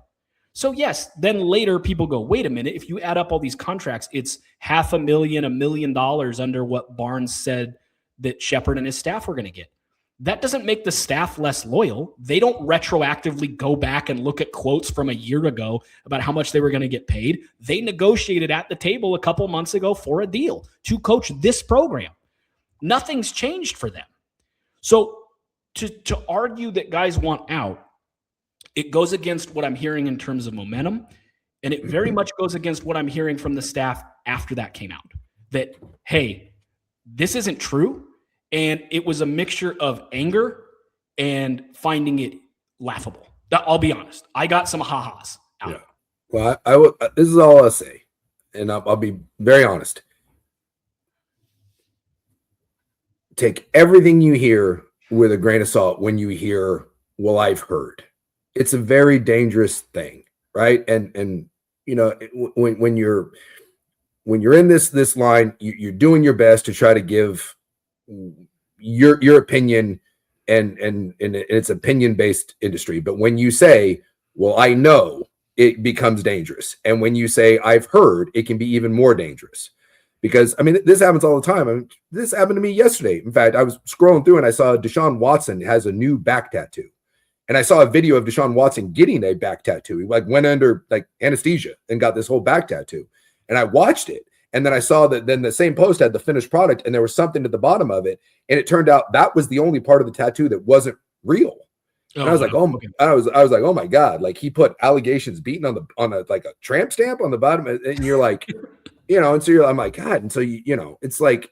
So yes, then later people go, wait a minute, if you add up all these contracts, it's $500,000, $1 million under what Barnes said that Shepherd and his staff were going to get. That doesn't make the staff less loyal. They don't retroactively go back and look at quotes from a year ago about how much they were going to get paid. They negotiated at the table a couple months ago for a deal to coach this program. Nothing's changed for them. So to argue that guys want out, it goes against what I'm hearing in terms of momentum, and it very much goes against what I'm hearing from the staff after that came out, that, hey, this isn't true. And it was a mixture of anger and finding it laughable. I'll be honest. I got some ha-has out of it. Well, I will. This is all I'll say, and I'll be very honest. Take everything you hear with a grain of salt when you hear, well, I've heard. It's a very dangerous thing, right? And you know, when you're in this line, you're doing your best to try to give your opinion, and it's opinion-based industry. But when you say, well, I know, it becomes dangerous. And when you say, I've heard, it can be even more dangerous. Because, I mean, this happens all the time. I mean, this happened to me yesterday. In fact, I was scrolling through and I saw Deshaun Watson has a new back tattoo. And I saw a video of Deshaun Watson getting a back tattoo. He went under anesthesia and got this whole back tattoo. And I watched it. And then I saw that then the same post had the finished product and there was something at the bottom of it. And it turned out that was the only part of the tattoo that wasn't real. And I was like, I was like, oh my God, like he put allegations beaten on a tramp stamp on the bottom. And you're like, you know, and so I'm like, God. And so, you know, it's like,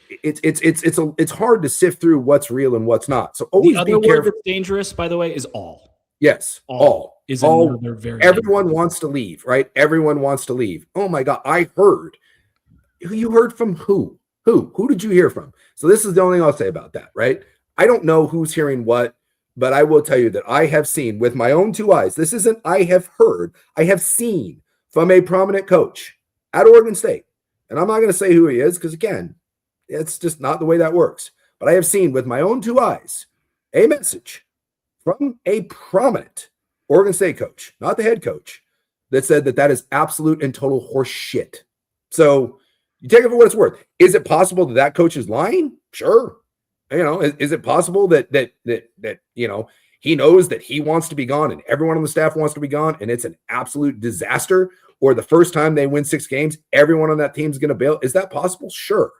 it's hard to sift through what's real and what's not. So always the other be careful. Word that's dangerous, by the way, is all. Yes. All. Is another very everyone wants to leave, right? Everyone wants to leave. Oh my God. I heard. You heard from who? Who did you hear from? So this is the only thing I'll say about that, right? I don't know who's hearing what, but I will tell you that I have seen with my own two eyes. This isn't I have heard. I have seen from a prominent coach at Oregon State. And I'm not going to say who he is because, again, it's just not the way that works. But I have seen with my own two eyes a message from a prominent Oregon State coach, not the head coach, that said that is absolute and total horse shit. So you take it for what it's worth. Is it possible that coach is lying? Sure. You know, is it possible that you know, he knows that he wants to be gone and everyone on the staff wants to be gone and it's an absolute disaster? Or the first time they win 6 games, everyone on that team is going to bail? Is that possible? Sure.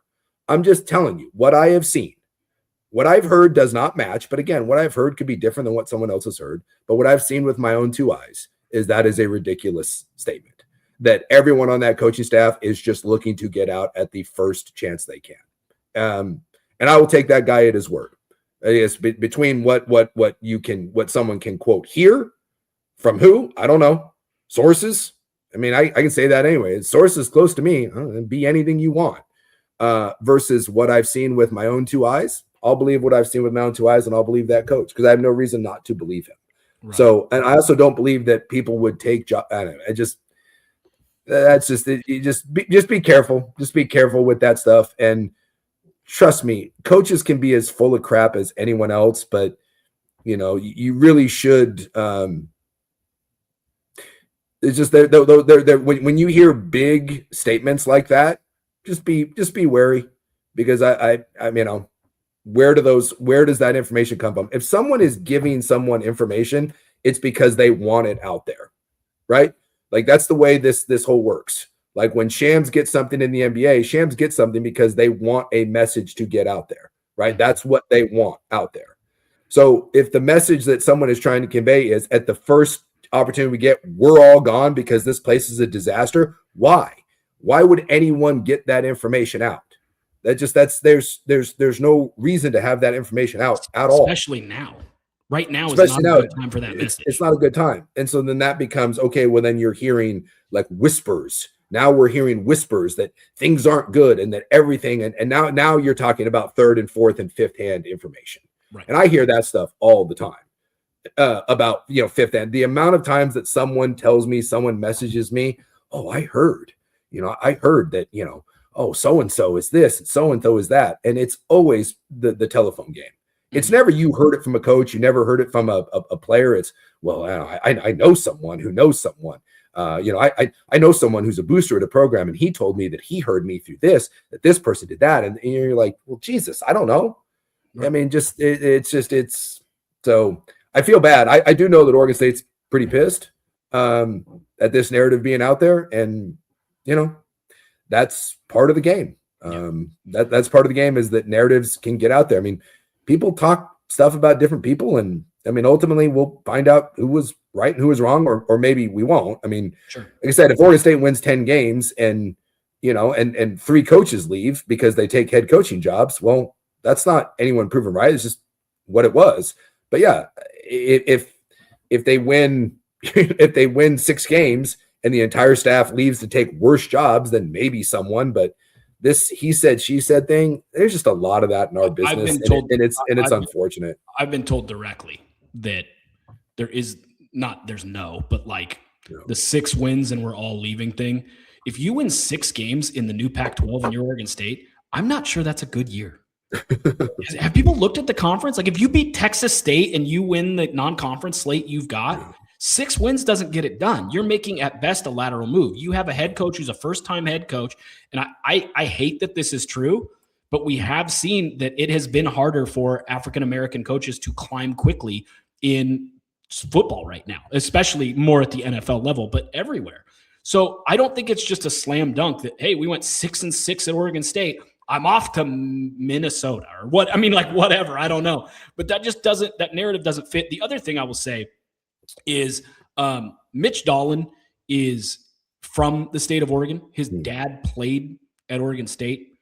I'm just telling you what I have seen. What I've heard does not match. But again, what I've heard could be different than what someone else has heard. But what I've seen with my own two eyes is that is a ridiculous statement. That everyone on that coaching staff is just looking to get out at the first chance they can. And I will take that guy at his word. It's between what someone can quote here from who, I don't know. Sources. I mean, I can say that anyway. Sources close to me, be anything you want. Versus what I've seen with my own two eyes. I'll believe what I've seen with my own two eyes, and I'll believe that coach because I have no reason not to believe him. Right. So, and I also don't believe that people would take. I don't know. That's just it. You just be careful. Just be careful with that stuff. And trust me, coaches can be as full of crap as anyone else, but you know, you really should. It's just they're when you hear big statements like that, just be wary because I you know, where does that information come from? If someone is giving someone information, it's because they want it out there, right? Like that's the way this whole works. Like when Shams gets something in the NBA, Shams gets something because they want a message to get out there, right? That's what they want out there. So if the message that someone is trying to convey is at the first opportunity we get, we're all gone because this place is a disaster. Why would anyone get that information out? There's no reason to have that information out at all. Especially now. Right now is not a good time for that message. It's not a good time. And so then that becomes, okay, well then you're hearing like whispers. Now we're hearing whispers that things aren't good and that everything, and now you're talking about third and fourth and fifth hand information. Right. And I hear that stuff all the time about, you know, fifth hand. The amount of times that someone tells me, someone messages me, oh, I heard that, you know, oh, so-and-so is this, and so-and-so is that. And it's always the telephone game. It's never you heard it from a coach. You never heard it from a player. It's, well, I know someone who knows someone. You know, I know someone who's a booster at a program, and he told me that he heard me through this, that this person did that. And you're like, well, Jesus, I don't know. I mean, it's so I feel bad. I do know that Oregon State's pretty pissed at this narrative being out there, and that's part of the game. That's part of the game, is that narratives can get out there. I mean, people talk stuff about different people, and I mean, ultimately we'll find out who was right and who was wrong, or maybe we won't. I mean, sure. Like I said, if Oregon State wins 10 games and and 3 coaches leave because they take head coaching jobs, well, that's not anyone proven right. It's just what it was. But yeah, if they win if they win 6 games and the entire staff leaves to take worse jobs, then maybe someone. But this he said, she said thing, there's just a lot of that in our business, and it's unfortunate. I've been told directly that there's no, but like the 6 wins and we're all leaving thing. If you win 6 games in the new Pac-12 and you're Oregon State, I'm not sure that's a good year. Have people looked at the conference? Like if you beat Texas State and you win the non-conference slate you've got, 6 wins doesn't get it done. You're making at best a lateral move. You have a head coach who's a first-time head coach. And I hate that this is true, but we have seen that it has been harder for African-American coaches to climb quickly in football right now, especially more at the NFL level, but everywhere. So I don't think it's just a slam dunk that, hey, we went 6-6 at Oregon State, I'm off to Minnesota or what. I mean, like whatever, I don't know, but that narrative doesn't fit. The other thing I will say is Mitch Dolan is from the state of Oregon. His dad played at Oregon State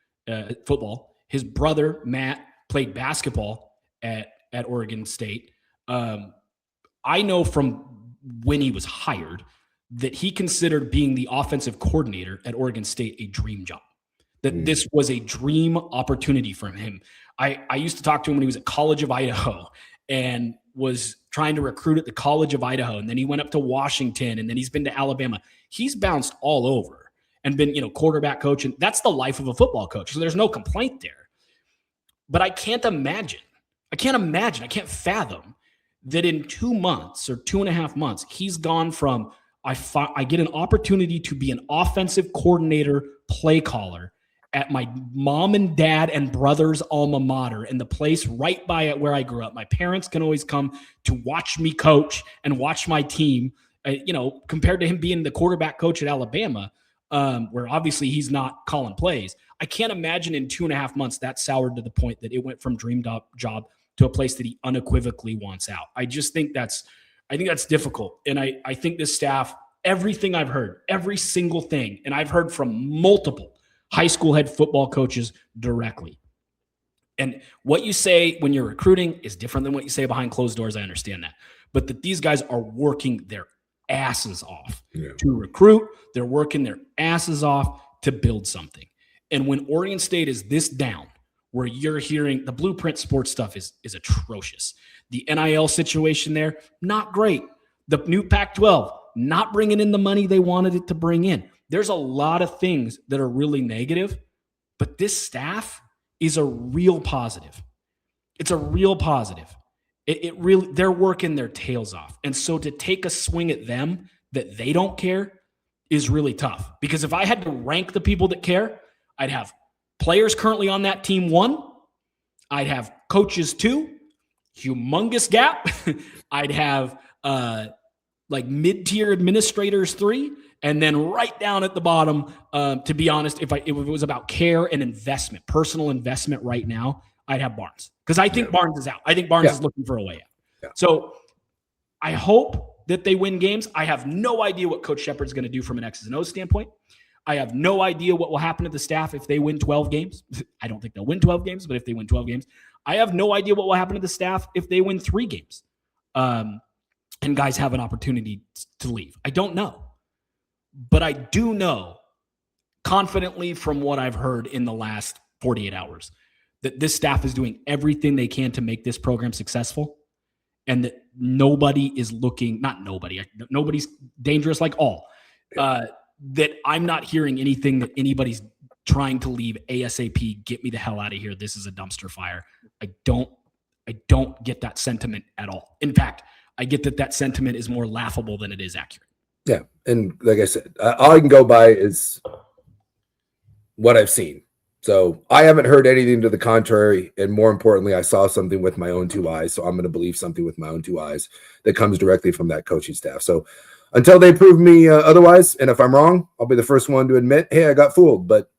football. His brother, Matt, played basketball at Oregon State. I know from when he was hired that he considered being the offensive coordinator at Oregon State a dream job, that this was a dream opportunity for him. I used to talk to him when he was at College of Idaho and was trying to recruit at the College of Idaho. And then he went up to Washington, and then he's been to Alabama. He's bounced all over and been, quarterback coach. And that's the life of a football coach. So there's no complaint there. But I can't fathom that in 2 months or 2.5 months, he's gone from, I get an opportunity to be an offensive coordinator, play caller at my mom and dad and brother's alma mater in the place right by it where I grew up. My parents can always come to watch me coach and watch my team, compared to him being the quarterback coach at Alabama, where obviously he's not calling plays. I can't imagine in 2.5 months that soured to the point that it went from dream job to a place that he unequivocally wants out. I think that's difficult. And I think this staff, everything I've heard, every single thing, and I've heard from multiple high school head football coaches directly. And what you say when you're recruiting is different than what you say behind closed doors. I understand that. But that these guys are working their asses off to recruit. They're working their asses off to build something. And when Oregon State is this down, where you're hearing the Blueprint Sports stuff is atrocious. The NIL situation there, not great. The new Pac-12, not bringing in the money they wanted it to bring in. There's a lot of things that are really negative, but this staff is a real positive. It's a real positive. It really, they're working their tails off. And so to take a swing at them that they don't care is really tough. Because if I had to rank the people that care, I'd have players currently on that team 1. I'd have coaches 2, humongous gap. I'd have mid-tier administrators 3, and then right down at the bottom, to be honest, if it was about care and investment, personal investment right now, I'd have Barnes. Because I think Barnes is out. I think Barnes is looking for a way out. Yeah. So I hope that they win games. I have no idea what Coach Shepard's going to do from an X's and O's standpoint. I have no idea what will happen to the staff if they win 12 games. I don't think they'll win 12 games, but if they win 12 games, I have no idea what will happen to the staff if they win 3 games. And guys have an opportunity to leave. I don't know. But I do know confidently from what I've heard in the last 48 hours that this staff is doing everything they can to make this program successful, and that nobody's dangerous like all. That I'm not hearing anything that anybody's trying to leave ASAP, get me the hell out of here. This is a dumpster fire. I don't get that sentiment at all. In fact, I get that sentiment is more laughable than it is accurate. Yeah. And like I said, all I can go by is what I've seen. So I haven't heard anything to the contrary. And more importantly, I saw something with my own 2 eyes. So I'm going to believe something with my own 2 eyes that comes directly from that coaching staff. So until they prove me otherwise, and if I'm wrong, I'll be the first one to admit, hey, I got fooled. But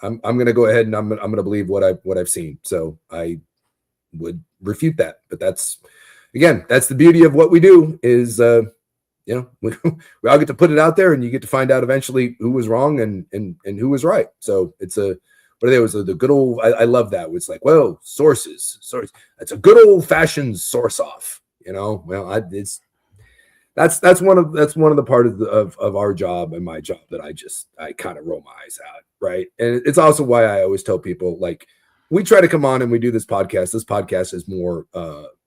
I'm going to go ahead and I'm going to believe what I've seen. So I would refute that. But that's the beauty of what we do is, we all get to put it out there, and you get to find out eventually who was wrong and who was right. So it's the good old, I love that. It's like, well, sources. It's a good old fashioned source off, that's one of the part of our job and my job that I kind of roll my eyes out. Right. And it's also why I always tell people, like, we try to come on and we do this podcast. This podcast is more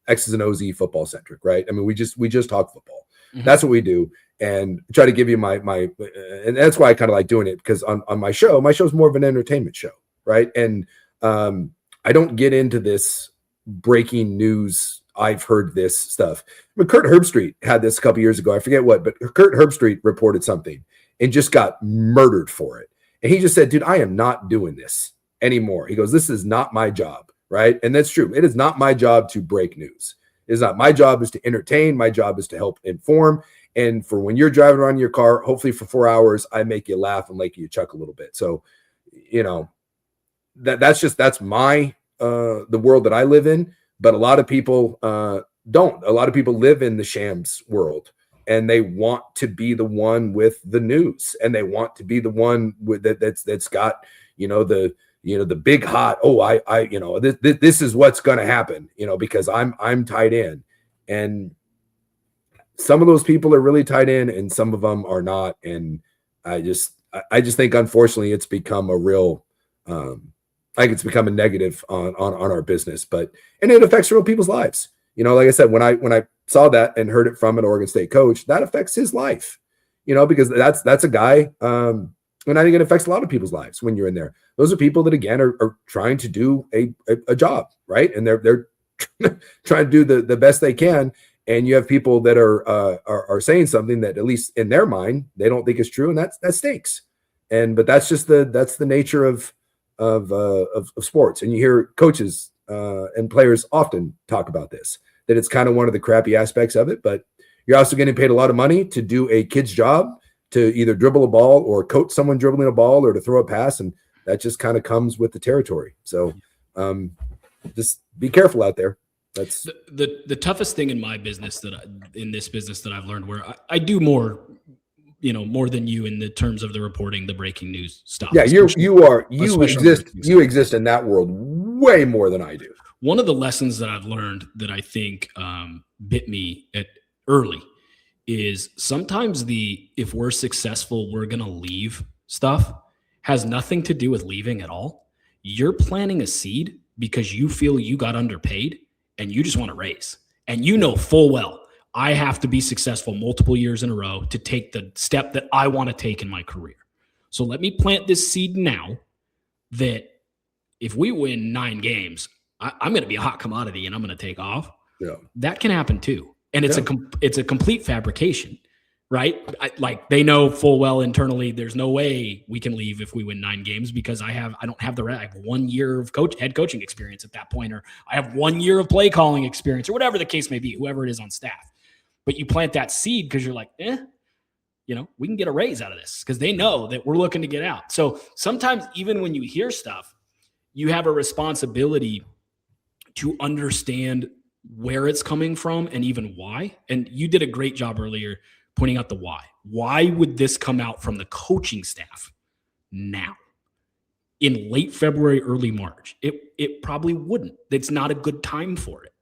X's and O's football centric, right? I mean, we just talk football. Mm-hmm. That's what we do, and try to give you my and that's why I kind of like doing it, because on my show's more of an entertainment show, right? And I don't get into this breaking news. I've heard this stuff. I mean, Kurt Herbstreit had this a couple years ago. I forget what, but Kurt Herbstreit reported something and just got murdered for it. And he just said, dude, I am not doing this anymore. He goes, this is not my job, right? And that's true. It is not my job to break news. It's not my job is to entertain. My job is to help inform. And for when you're driving around in your car, hopefully for 4 hours, I make you laugh and make you chuckle a little bit. So, that's my, the world that I live in. But a lot of people don't. A lot of people live in the shams world, and they want to be the one with the news, and they want to be the one with that's got, the big hot, this is what's going to happen, because I'm tied in. And some of those people are really tied in and some of them are not. And I just think, unfortunately, it's become a real, it's become a negative on our business, and it affects real people's lives. Like I said, when I saw that and heard it from an Oregon State coach, that affects his life, because that's a guy, and I think it affects a lot of people's lives when you're in there. Those are people that, again, are trying to do a job, right? And they're trying to do the best they can. And you have people that are saying something that, at least in their mind, they don't think is true, and that stinks. But that's just the nature of sports. And you hear coaches and players often talk about this, that it's kind of one of the crappy aspects of it. But you're also getting paid a lot of money to do a kid's job, to either dribble a ball or coach someone dribbling a ball or to throw a pass. And that just kind of comes with the territory. So just be careful out there. That's the toughest thing in my business in this business that I've learned, where I do more, more than you in the terms of the reporting, the breaking news stuff. Yeah. You exist in that world way more than I do. One of the lessons that I've learned that I think bit me at early is sometimes if we're successful, we're going to leave stuff has nothing to do with leaving at all. You're planting a seed because you feel you got underpaid and you just want to raise. And full well, I have to be successful multiple years in a row to take the step that I want to take in my career. So let me plant this seed now that if we win 9 games, I'm going to be a hot commodity and I'm going to take off. Yeah. That can happen too. And it's a complete fabrication, right? They know full well internally, there's no way we can leave if we win 9 games because I don't have I have 1 year of head coaching experience at that point, or I have 1 year of play calling experience, or whatever the case may be, whoever it is on staff. But you plant that seed because you're like, we can get a raise out of this, because they know that we're looking to get out. So sometimes even when you hear stuff, you have a responsibility to understand where it's coming from and even why. And you did a great job earlier pointing out the why. Why would this come out from the coaching staff now in late February, early March? It probably wouldn't. It's not a good time for it.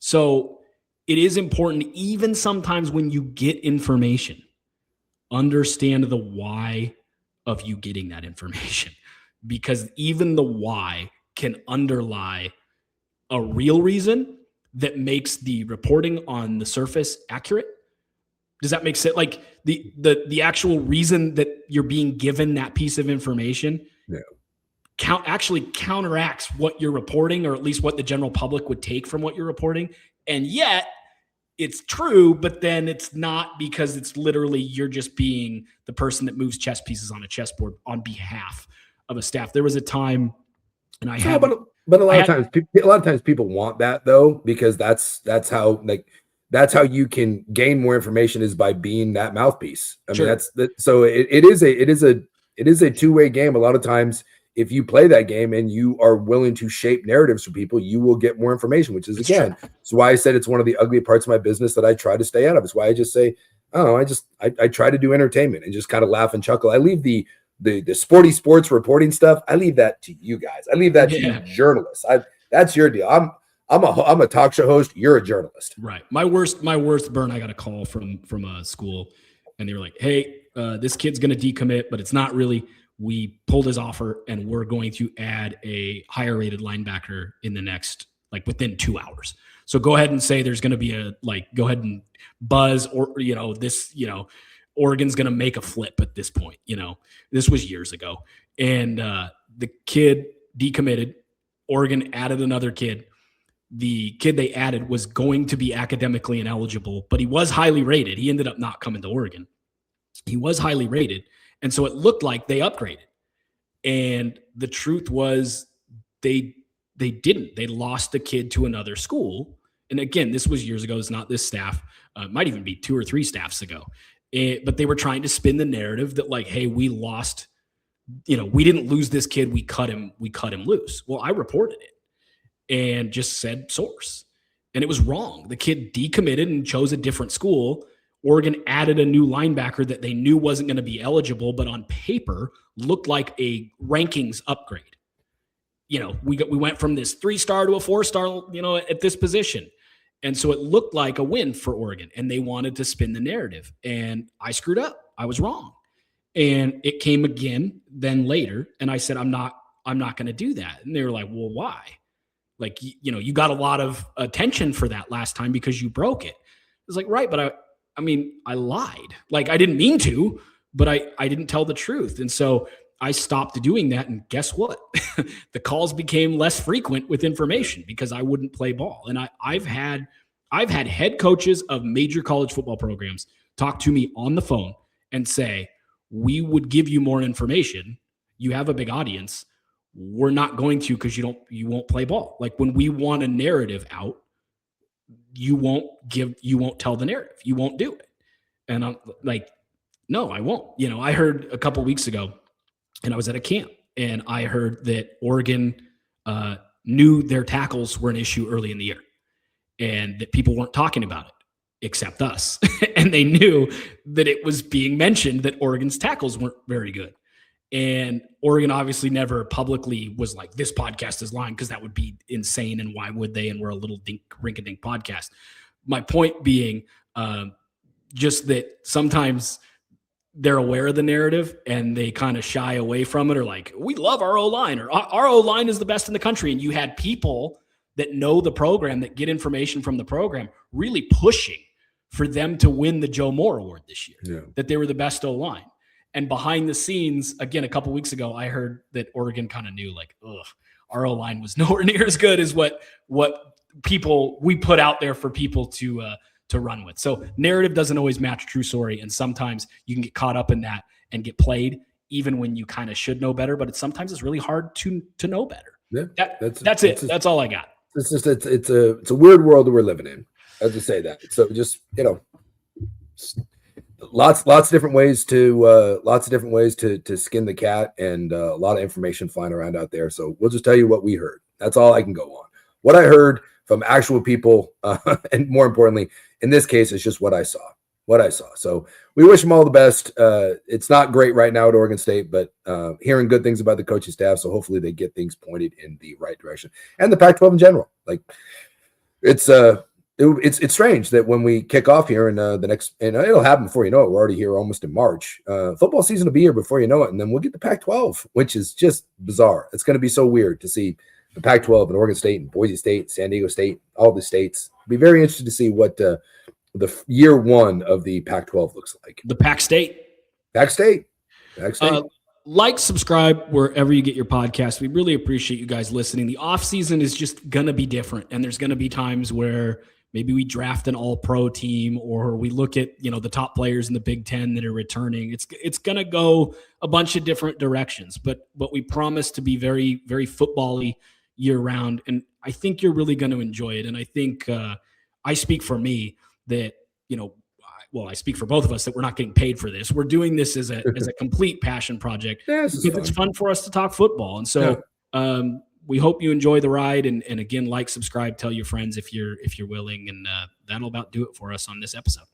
So it is important, even sometimes when you get information, understand the why of you getting that information, because even the why can underlie a real reason that makes the reporting on the surface accurate. Does that make sense? Like the actual reason that you're being given that piece of information actually counteracts what you're reporting, or at least what the general public would take from what you're reporting. And yet it's true, but then it's not, because it's literally you're just being the person that moves chess pieces on a chessboard on behalf of a staff. There was a time, and I So, had, but a lot of times people want that though, because that's how you can gain more information, is by being that mouthpiece. I mean, so it is a two-way game. A lot of times, if you play that game and you are willing to shape narratives for people, you will get more information, which is it's why I said it's one of the ugly parts of my business that I try to stay out of. It's why I just say, I try to do entertainment and just kind of laugh and chuckle. I leave the sports reporting stuff, I leave that to you guys. I leave that to you journalists. That's your deal. I'm a talk show host. You're a journalist. Right. My worst burn, I got a call from a school, and they were like, hey, this kid's going to decommit, but it's not really. We pulled his offer, and we're going to add a higher rated linebacker in the next, within 2 hours. So go ahead and say there's going to be go ahead and buzz, or, Oregon's going to make a flip at this point. This was years ago. And the kid decommitted. Oregon added another kid. The kid they added was going to be academically ineligible, but he was highly rated. He ended up not coming to Oregon. He was highly rated. And so it looked like they upgraded. And the truth was they didn't. They lost the kid to another school. And again, this was years ago. It's not this staff. It might even be 2 or 3 staffs ago. But they were trying to spin the narrative that hey, we lost, we didn't lose this kid. We cut him loose. Well, I reported it and just said source. And it was wrong. The kid decommitted and chose a different school. Oregon added a new linebacker that they knew wasn't going to be eligible, but on paper looked like a rankings upgrade. We went from this 3-star to a 4-star, at this position. And so it looked like a win for Oregon, and they wanted to spin the narrative. And I screwed up. I was wrong. And it came again then later. And I said, I'm not going to do that. And they were like, well, why? You got a lot of attention for that last time because you broke it. It's right, but I lied. I didn't mean to, but I didn't tell the truth. And so I stopped doing that. And guess what? The calls became less frequent with information because I wouldn't play ball. And I've had head coaches of major college football programs talk to me on the phone and say, we would give you more information. You have a big audience. We're not going to, because you won't play ball. When we want a narrative out, you won't tell the narrative. You won't do it. And I'm like, no, I won't. I heard a couple weeks ago, and I was at a camp, and I heard that Oregon knew their tackles were an issue early in the year, and that people weren't talking about it except us. And they knew that it was being mentioned that Oregon's tackles weren't very good. And Oregon obviously never publicly was like, this podcast is lying, because that would be insane. And why would they? And we're a little rink-a-dink podcast. My point being just that sometimes they're aware of the narrative and they kind of shy away from it, or we love our O-line, or our O-line is the best in the country. And you had people that know the program, that get information from the program, really pushing for them to win the Joe Moore Award this year, that they were the best O-line. And behind the scenes, again, a couple of weeks ago, I heard that Oregon kind of knew, our O-line was nowhere near as good as what people we put out there for people to run with. So narrative doesn't always match true story, and sometimes you can get caught up in that and get played, even when you kind of should know better. But sometimes it's really hard to know better. Yeah, that's it. That's all I got. It's just it's a weird world that we're living in. I'll just say that. So just lots of different ways to skin the cat, and a lot of information flying around out there. So we'll just tell you what we heard. That's all I can go on. What I heard from actual people, and more importantly, in this case, it's just what I saw. So we wish them all the best. It's not great right now at Oregon State, but hearing good things about the coaching staff. So hopefully they get things pointed in the right direction, and the Pac-12 in general. It's strange that when we kick off here in the next, and it'll happen before you know it. We're already here almost in March. Football season will be here before you know it, and then we'll get the Pac-12, which is just bizarre. It's going to be so weird to see the Pac-12 and Oregon State and Boise State, San Diego State, all the states. Be very interested to see what the year one of the Pac-12 looks like. The Pac State. Like, subscribe wherever you get your podcast. We really appreciate you guys listening. The off season is just going to be different, and there's going to be times where maybe we draft an all-pro team, or we look at, the top players in the Big Ten that are returning. It's going to go a bunch of different directions, but we promise to be very, very football-y year round. And I think you're really going to enjoy it. And I think I speak for me that, I speak for both of us that we're not getting paid for this. We're doing this as a complete passion project because it's fun for us to talk football. And so we hope you enjoy the ride. And again, like, subscribe, tell your friends if you're willing. And that'll about do it for us on this episode.